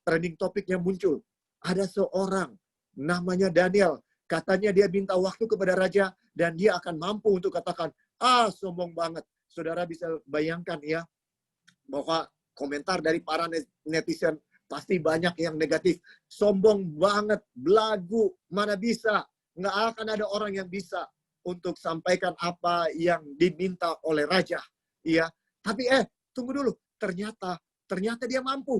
Trending topiknya muncul. Ada seorang namanya Daniel. Katanya dia minta waktu kepada raja dan dia akan mampu untuk katakan, sombong banget. Saudara bisa bayangkan ya, bahwa komentar dari para netizen pasti banyak yang negatif. Sombong banget, belagu, mana bisa. Nggak akan ada orang yang bisa untuk sampaikan apa yang diminta oleh raja. Iya, tapi tunggu dulu. Ternyata dia mampu.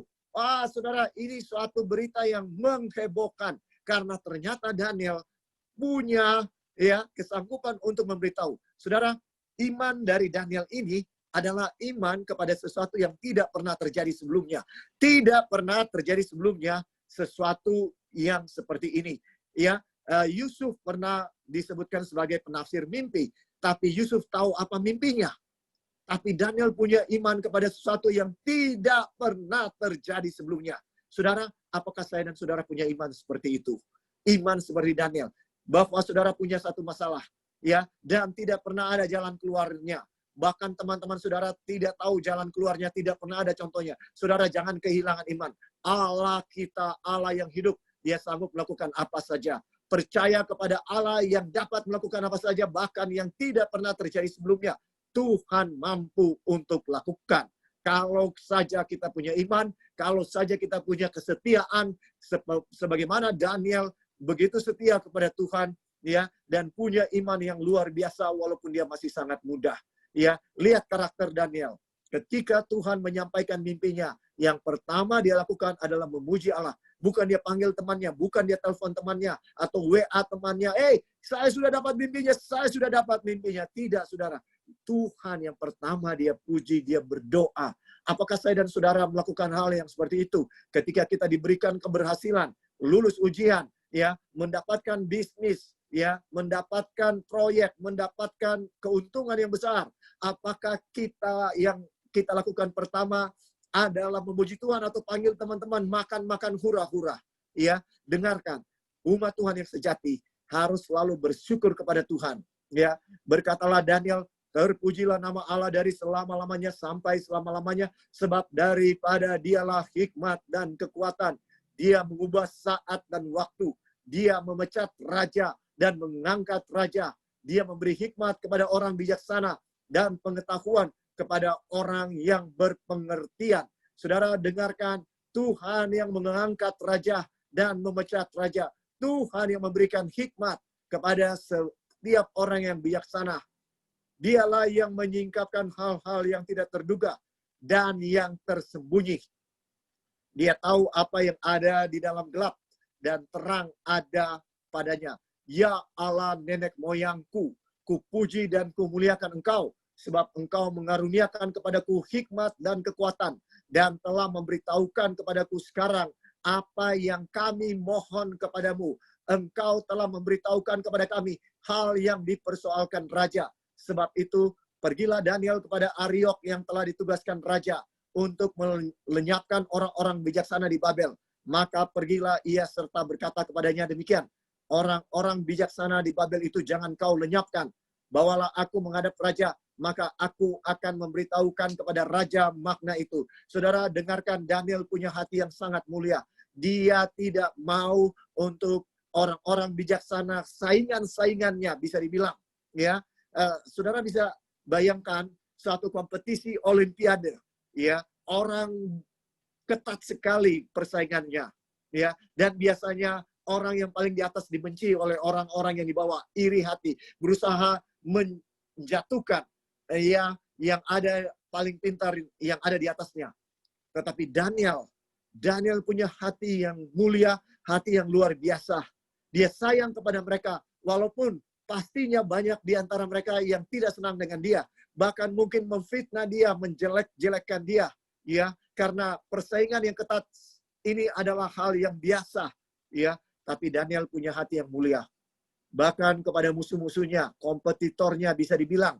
Saudara, ini suatu berita yang menghebohkan karena ternyata Daniel punya ya kesanggupan untuk memberitahu. Saudara, iman dari Daniel ini adalah iman kepada sesuatu yang tidak pernah terjadi sebelumnya. Tidak pernah terjadi sebelumnya sesuatu yang seperti ini. Ya, Yusuf pernah disebutkan sebagai penafsir mimpi, tapi Yusuf tahu apa mimpinya. Tapi Daniel punya iman kepada sesuatu yang tidak pernah terjadi sebelumnya. Saudara, apakah saya dan saudara punya iman seperti itu? Iman seperti Daniel. Bahwa saudara punya satu masalah, ya, dan tidak pernah ada jalan keluarnya. Bahkan teman-teman saudara tidak tahu jalan keluarnya, tidak pernah ada contohnya. Saudara jangan kehilangan iman. Allah kita, Allah yang hidup, Dia sanggup melakukan apa saja. Percaya kepada Allah yang dapat melakukan apa saja, bahkan yang tidak pernah terjadi sebelumnya. Tuhan mampu untuk lakukan. Kalau saja kita punya iman, kalau saja kita punya kesetiaan, sebagaimana Daniel begitu setia kepada Tuhan, ya, dan punya iman yang luar biasa walaupun dia masih sangat muda. Ya, lihat karakter Daniel. Ketika Tuhan menyampaikan mimpinya, yang pertama dia lakukan adalah memuji Allah. Bukan dia panggil temannya, bukan dia telepon temannya, atau WA temannya, saya sudah dapat mimpinya, saya sudah dapat mimpinya. Tidak, saudara. Tuhan yang pertama dia puji, dia berdoa. Apakah saya dan saudara melakukan hal yang seperti itu? Ketika kita diberikan keberhasilan, lulus ujian, ya, mendapatkan bisnis, ya, mendapatkan proyek, mendapatkan keuntungan yang besar. Apakah yang kita lakukan pertama adalah memuji Tuhan atau panggil teman-teman makan-makan hura-hura? Ya, dengarkan. Umat Tuhan yang sejati harus selalu bersyukur kepada Tuhan. Ya, berkatalah Daniel, terpujilah nama Allah dari selama-lamanya sampai selama-lamanya, sebab daripada Dialah hikmat dan kekuatan. Dia mengubah saat dan waktu. Dia memecat raja dan mengangkat raja. Dia memberi hikmat kepada orang bijaksana dan pengetahuan kepada orang yang berpengertian. Saudara dengarkan, Tuhan yang mengangkat raja dan memecat raja. Tuhan yang memberikan hikmat kepada setiap orang yang bijaksana. Dialah yang menyingkapkan hal-hal yang tidak terduga dan yang tersembunyi. Dia tahu apa yang ada di dalam gelap dan terang ada padanya. Ya Allah nenek moyangku, kupuji dan kumuliakan Engkau, sebab Engkau mengaruniakan kepadaku hikmat dan kekuatan, dan telah memberitahukan kepadaku sekarang apa yang kami mohon kepadamu. Engkau telah memberitahukan kepada kami hal yang dipersoalkan raja. Sebab itu, pergilah Daniel kepada Ariok yang telah ditugaskan raja untuk melenyapkan orang-orang bijaksana di Babel. Maka pergilah ia serta berkata kepadanya demikian, orang-orang bijaksana di Babel itu jangan kau lenyapkan. Bawalah aku menghadap raja, maka aku akan memberitahukan kepada raja makna itu. Saudara, dengarkan, Daniel punya hati yang sangat mulia. Dia tidak mau untuk orang-orang bijaksana, saingan-saingannya bisa dibilang. Ya, saudara bisa bayangkan suatu kompetisi olimpiade, ya, orang ketat sekali persaingannya, ya, dan biasanya orang yang paling di atas dibenci oleh orang-orang yang di bawah, iri hati, berusaha menjatuhkan ya yang ada paling pintar yang ada di atasnya. Tetapi Daniel punya hati yang mulia, hati yang luar biasa. Dia sayang kepada mereka, walaupun pastinya banyak di antara mereka yang tidak senang dengan dia, bahkan mungkin memfitnah dia, menjelek-jelekkan dia, ya, karena persaingan yang ketat ini adalah hal yang biasa, ya. Tapi Daniel punya hati yang mulia. Bahkan kepada musuh-musuhnya, kompetitornya bisa dibilang,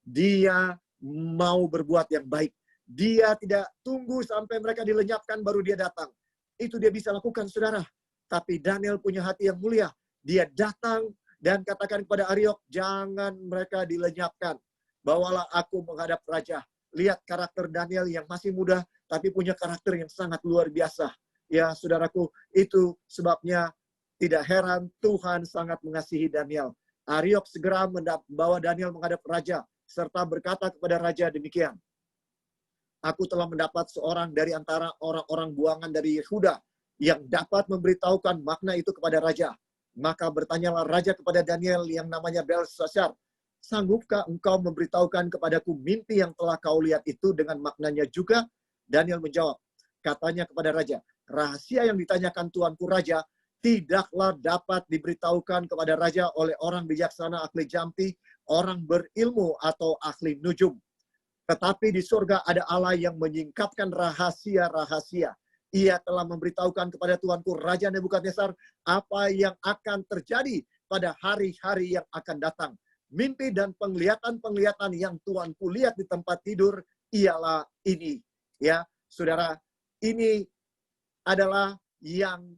dia mau berbuat yang baik. Dia tidak tunggu sampai mereka dilenyapkan baru dia datang. Itu dia bisa lakukan, saudara. Tapi Daniel punya hati yang mulia. Dia datang dan katakan kepada Ariok, jangan mereka dilenyapkan. Bawalah aku menghadap raja. Lihat karakter Daniel yang masih muda, tapi punya karakter yang sangat luar biasa. Ya, saudaraku, itu sebabnya tidak heran Tuhan sangat mengasihi Daniel. Ariok segera membawa Daniel menghadap raja, serta berkata kepada raja demikian, aku telah mendapat seorang dari antara orang-orang buangan dari Yehuda yang dapat memberitahukan makna itu kepada raja. Maka bertanyalah raja kepada Daniel yang namanya Belshazzar, sanggupkah engkau memberitahukan kepadaku mimpi yang telah kau lihat itu dengan maknanya juga? Daniel menjawab, katanya kepada raja, rahasia yang ditanyakan tuanku raja tidaklah dapat diberitahukan kepada raja oleh orang bijaksana, ahli jampi, orang berilmu, atau ahli nujum. Tetapi di surga ada Allah yang menyingkapkan rahasia-rahasia. Ia telah memberitahukan kepada tuanku Raja Nebukadnezar apa yang akan terjadi pada hari-hari yang akan datang. Mimpi dan penglihatan-penglihatan yang tuanku lihat di tempat tidur ialah ini. Ya, saudara, ini adalah yang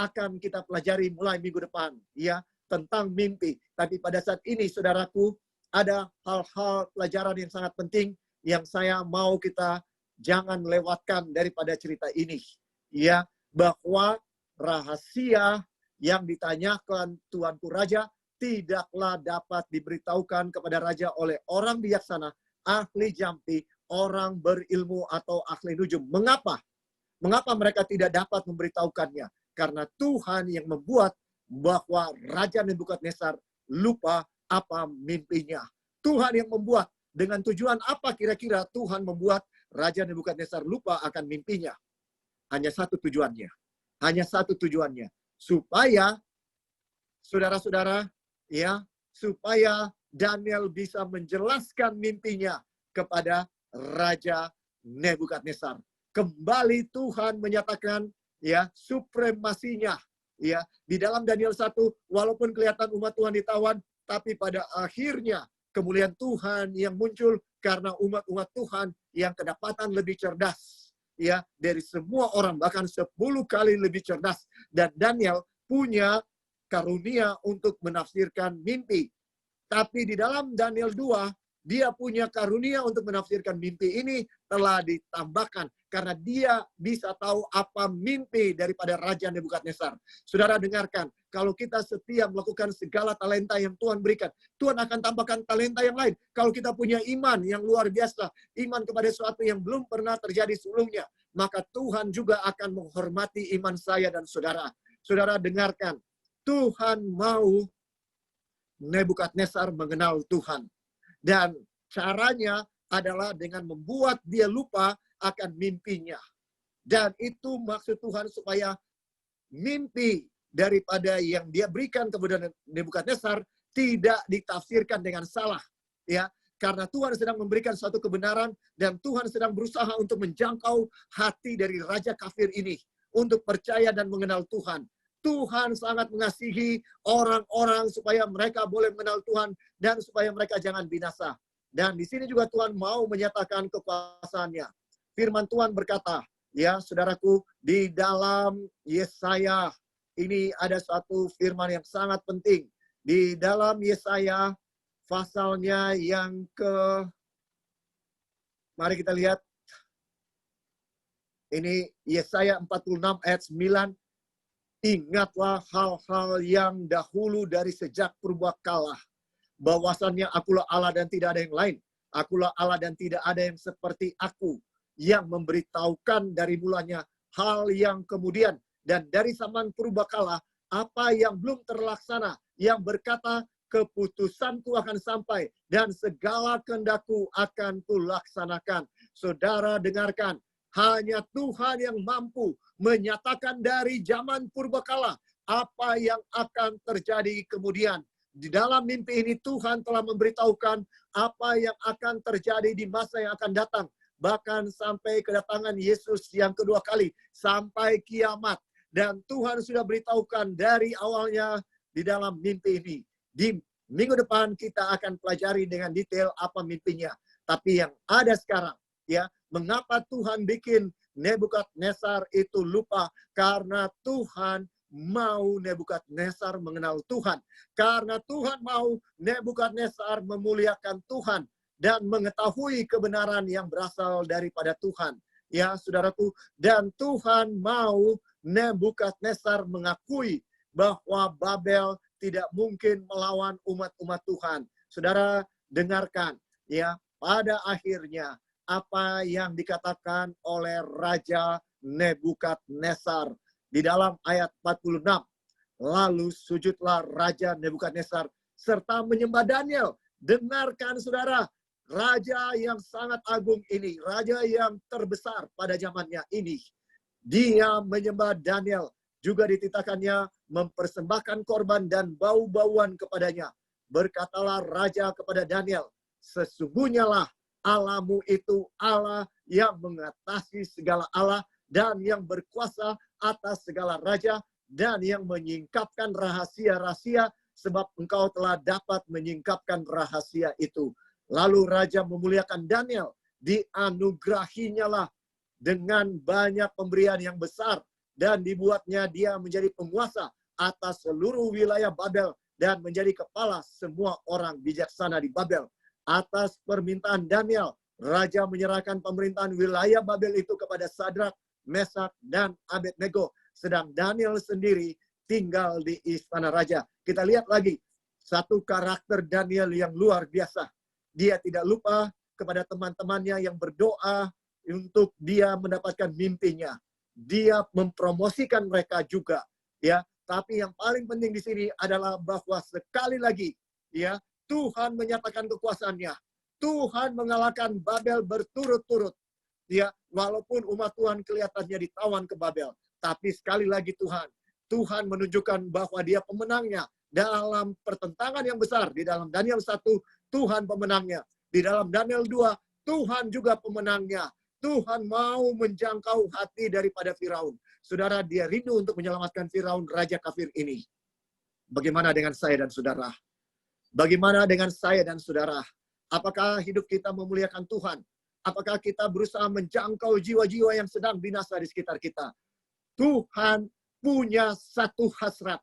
akan kita pelajari mulai minggu depan, ya, tentang mimpi. Tapi pada saat ini, saudaraku, ada hal-hal pelajaran yang sangat penting yang saya mau kita jangan lewatkan daripada cerita ini. Ya, bahwa rahasia yang ditanyakan Tuanku Raja tidaklah dapat diberitahukan kepada Raja oleh orang bijaksana, ahli jampi, orang berilmu atau ahli nujum. Mengapa? Mengapa mereka tidak dapat memberitahukannya? Karena Tuhan yang membuat bahwa Raja Nebukadnezar lupa apa mimpinya. Tuhan yang membuat. Dengan tujuan apa kira-kira Tuhan membuat Raja Nebukadnezar lupa akan mimpinya? Hanya satu tujuannya. Hanya satu tujuannya. Supaya, saudara-saudara, ya, supaya Daniel bisa menjelaskan mimpinya kepada Raja Nebukadnezar. Kembali Tuhan menyatakan ya supremasinya ya di dalam Daniel 1, walaupun kelihatan umat Tuhan ditawan, tapi pada akhirnya kemuliaan Tuhan yang muncul karena umat-umat Tuhan yang kedapatan lebih cerdas ya dari semua orang, bahkan 10 kali lebih cerdas. Dan Daniel punya karunia untuk menafsirkan mimpi. Tapi di dalam Daniel 2, dia punya karunia untuk menafsirkan mimpi ini telah ditambahkan karena dia bisa tahu apa mimpi daripada Raja Nebukadnezar. Saudara dengarkan, kalau kita setia melakukan segala talenta yang Tuhan berikan, Tuhan akan tambahkan talenta yang lain. Kalau kita punya iman yang luar biasa, iman kepada sesuatu yang belum pernah terjadi sebelumnya, maka Tuhan juga akan menghormati iman saya dan saudara. Saudara dengarkan, Tuhan mau Nebukadnezar mengenal Tuhan. Dan caranya adalah dengan membuat dia lupa akan mimpinya. Dan itu maksud Tuhan supaya mimpi daripada yang dia berikan kepada Nebukadnezar tidak ditafsirkan dengan salah. Ya, karena Tuhan sedang memberikan suatu kebenaran dan Tuhan sedang berusaha untuk menjangkau hati dari raja kafir ini untuk percaya dan mengenal Tuhan. Tuhan sangat mengasihi orang-orang supaya mereka boleh mengenal Tuhan dan supaya mereka jangan binasa. Dan di sini juga Tuhan mau menyatakan kekuasaannya. Firman Tuhan berkata, ya saudaraku, di dalam Yesaya ini ada satu firman yang sangat penting. Di dalam Yesaya pasalnya yang mari kita lihat. Ini Yesaya 46 ayat 9. Ingatlah hal-hal yang dahulu dari sejak purbakala. Bahwasannya akulah Allah dan tidak ada yang lain. Akulah Allah dan tidak ada yang seperti aku. Yang memberitahukan dari mulanya hal yang kemudian. Dan dari zaman purbakala, apa yang belum terlaksana. Yang berkata, keputusanku akan sampai. Dan segala kehendakku akan kulaksanakan. Saudara dengarkan. Hanya Tuhan yang mampu menyatakan dari zaman purbakala apa yang akan terjadi kemudian. Di dalam mimpi ini Tuhan telah memberitahukan apa yang akan terjadi di masa yang akan datang. Bahkan sampai kedatangan Yesus yang kedua kali. Sampai kiamat. Dan Tuhan sudah beritahukan dari awalnya di dalam mimpi ini. Di minggu depan kita akan pelajari dengan detail apa mimpinya. Tapi yang ada sekarang, ya, mengapa Tuhan bikin Nebukadnezar itu lupa? Karena Tuhan mau Nebukadnezar mengenal Tuhan. Karena Tuhan mau Nebukadnezar memuliakan Tuhan dan mengetahui kebenaran yang berasal daripada Tuhan. Ya, saudaraku, dan Tuhan mau Nebukadnezar mengakui bahwa Babel tidak mungkin melawan umat-umat Tuhan. Saudara, dengarkan, ya, pada akhirnya apa yang dikatakan oleh Raja Nebukadnezar di dalam ayat 46. Lalu sujudlah Raja Nebukadnezar serta menyembah Daniel. Dengarkan saudara, raja yang sangat agung ini, raja yang terbesar pada zamannya ini. Dia menyembah Daniel, juga dititahkannya mempersembahkan korban dan bau-bauan kepadanya. Berkatalah raja kepada Daniel, sesungguhnya lah Allahmu itu Allah yang mengatasi segala Allah dan yang berkuasa atas segala raja dan yang menyingkapkan rahasia-rahasia sebab engkau telah dapat menyingkapkan rahasia itu. Lalu raja memuliakan Daniel, dianugerahinya lah dengan banyak pemberian yang besar dan dibuatnya dia menjadi penguasa atas seluruh wilayah Babel dan menjadi kepala semua orang bijaksana di Babel. Atas permintaan Daniel, Raja menyerahkan pemerintahan wilayah Babel itu kepada Sadrak, Mesak, dan Abednego. Sedang Daniel sendiri tinggal di istana raja. Kita lihat lagi, satu karakter Daniel yang luar biasa. Dia tidak lupa kepada teman-temannya yang berdoa untuk dia mendapatkan mimpinya. Dia mempromosikan mereka juga, ya. Tapi yang paling penting di sini adalah bahwa sekali lagi, ya, Tuhan menyatakan kekuasaannya. Tuhan mengalahkan Babel berturut-turut. Ya, walaupun umat Tuhan kelihatannya ditawan ke Babel, tapi sekali lagi Tuhan menunjukkan bahwa dia pemenangnya dalam pertentangan yang besar. Di dalam Daniel 1, Tuhan pemenangnya. Di dalam Daniel 2, Tuhan juga pemenangnya. Tuhan mau menjangkau hati daripada Firaun. Saudara, dia rindu untuk menyelamatkan Firaun, raja kafir ini. Bagaimana dengan saya dan saudara? Bagaimana dengan saya dan saudara? Apakah hidup kita memuliakan Tuhan? Apakah kita berusaha menjangkau jiwa-jiwa yang sedang binasa di sekitar kita? Tuhan punya satu hasrat,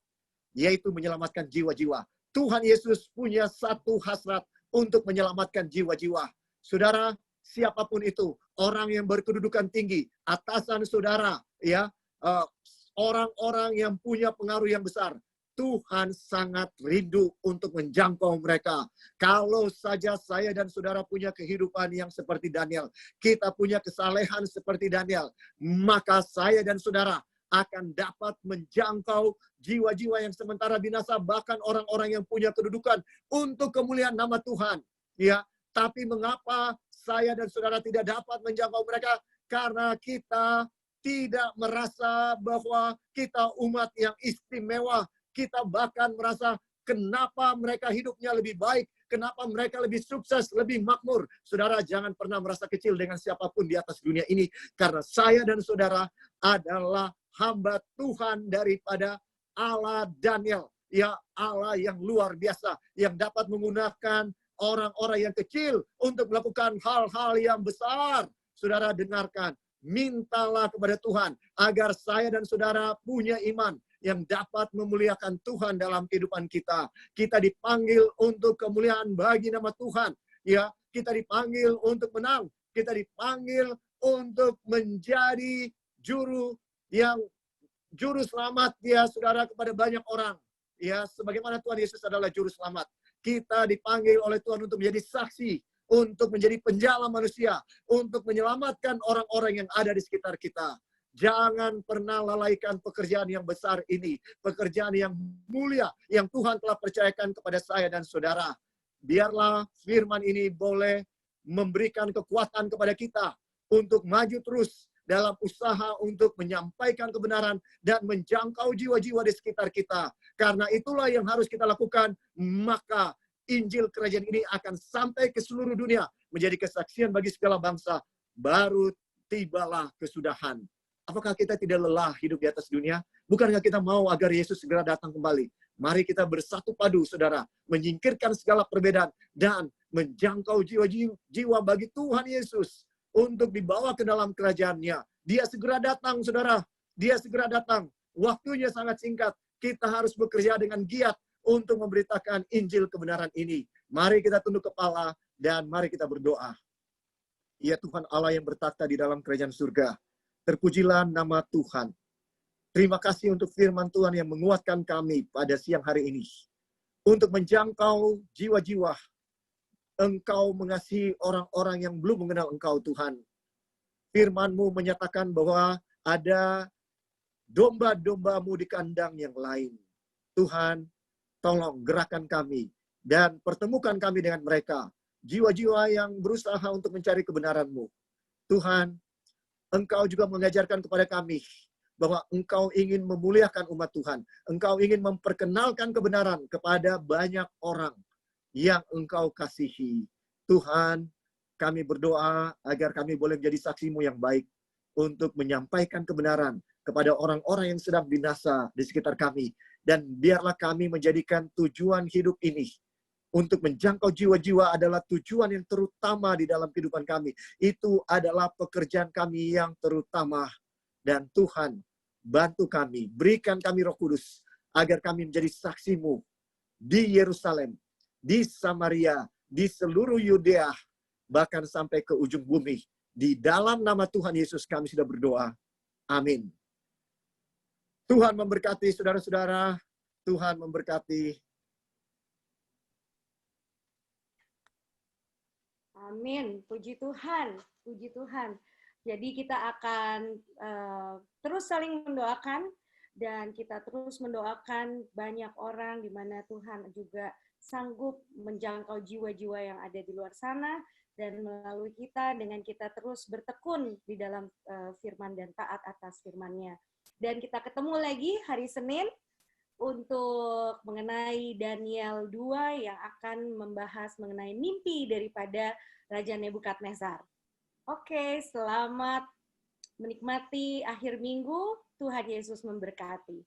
yaitu menyelamatkan jiwa-jiwa. Tuhan Yesus punya satu hasrat untuk menyelamatkan jiwa-jiwa. Saudara, siapapun itu, orang yang berkedudukan tinggi, atasan saudara, ya, orang-orang yang punya pengaruh yang besar, Tuhan sangat rindu untuk menjangkau mereka. Kalau saja saya dan saudara punya kehidupan yang seperti Daniel, kita punya kesalehan seperti Daniel, maka saya dan saudara akan dapat menjangkau jiwa-jiwa yang sementara binasa, bahkan orang-orang yang punya kedudukan untuk kemuliaan nama Tuhan. Ya, tapi mengapa saya dan saudara tidak dapat menjangkau mereka? Karena kita tidak merasa bahwa kita umat yang istimewa. Kita bahkan merasa kenapa mereka hidupnya lebih baik, kenapa mereka lebih sukses, lebih makmur. Saudara, jangan pernah merasa kecil dengan siapapun di atas dunia ini. Karena saya dan saudara adalah hamba Tuhan daripada Allah Daniel. Ya, Allah yang luar biasa, yang dapat menggunakan orang-orang yang kecil untuk melakukan hal-hal yang besar. Saudara, dengarkan. Mintalah kepada Tuhan agar saya dan saudara punya iman yang dapat memuliakan Tuhan dalam kehidupan kita. Kita dipanggil untuk kemuliaan bagi nama Tuhan. Ya, kita dipanggil untuk menang. Kita dipanggil untuk menjadi juru selamat, ya saudara, kepada banyak orang. Ya, sebagaimana Tuhan Yesus adalah juru selamat. Kita dipanggil oleh Tuhan untuk menjadi saksi, untuk menjadi penjala manusia, untuk menyelamatkan orang-orang yang ada di sekitar kita. Jangan pernah lalaikan pekerjaan yang besar ini. Pekerjaan yang mulia yang Tuhan telah percayakan kepada saya dan saudara. Biarlah firman ini boleh memberikan kekuatan kepada kita untuk maju terus dalam usaha untuk menyampaikan kebenaran dan menjangkau jiwa-jiwa di sekitar kita. Karena itulah yang harus kita lakukan. Maka Injil kerajaan ini akan sampai ke seluruh dunia. Menjadi kesaksian bagi segala bangsa. Baru tibalah kesudahan. Apakah kita tidak lelah hidup di atas dunia? Bukankah kita mau agar Yesus segera datang kembali? Mari kita bersatu padu, saudara. Menyingkirkan segala perbedaan. Dan menjangkau jiwa-jiwa bagi Tuhan Yesus. Untuk dibawa ke dalam kerajaannya. Dia segera datang, saudara. Dia segera datang. Waktunya sangat singkat. Kita harus bekerja dengan giat untuk memberitakan Injil kebenaran ini. Mari kita tunduk kepala dan mari kita berdoa. Ya Tuhan Allah yang bertakhta di dalam kerajaan surga. Terpujilah nama Tuhan. Terima kasih untuk firman Tuhan yang menguatkan kami pada siang hari ini. Untuk menjangkau jiwa-jiwa. Engkau mengasihi orang-orang yang belum mengenal Engkau, Tuhan. Firman-Mu menyatakan bahwa ada domba-domba-Mu di kandang yang lain. Tuhan, tolong gerakan kami dan pertemukan kami dengan mereka. Jiwa-jiwa yang berusaha untuk mencari kebenaran-Mu. Tuhan, Engkau juga mengajarkan kepada kami bahwa Engkau ingin memuliakan umat Tuhan. Engkau ingin memperkenalkan kebenaran kepada banyak orang yang Engkau kasihi. Tuhan, kami berdoa agar kami boleh menjadi saksi-Mu yang baik untuk menyampaikan kebenaran kepada orang-orang yang sedang binasa di sekitar kami. Dan biarlah kami menjadikan tujuan hidup ini untuk menjangkau jiwa-jiwa adalah tujuan yang terutama di dalam kehidupan kami. Itu adalah pekerjaan kami yang terutama. Dan Tuhan, bantu kami, berikan kami Roh Kudus, agar kami menjadi saksi-Mu di Yerusalem, di Samaria, di seluruh Yudea, bahkan sampai ke ujung bumi. Di dalam nama Tuhan Yesus kami sudah berdoa. Amin. Tuhan memberkati saudara-saudara. Tuhan memberkati. Amin. Puji Tuhan. Puji Tuhan. Jadi kita akan terus saling mendoakan dan kita terus mendoakan banyak orang di mana Tuhan juga sanggup menjangkau jiwa-jiwa yang ada di luar sana, dan melalui kita dengan kita terus bertekun di dalam firman dan taat atas firman-Nya. Dan kita ketemu lagi hari Senin untuk mengenai Daniel 2 yang akan membahas mengenai mimpi daripada Raja Nebukadnezar. Oke, selamat menikmati akhir minggu. Tuhan Yesus memberkati.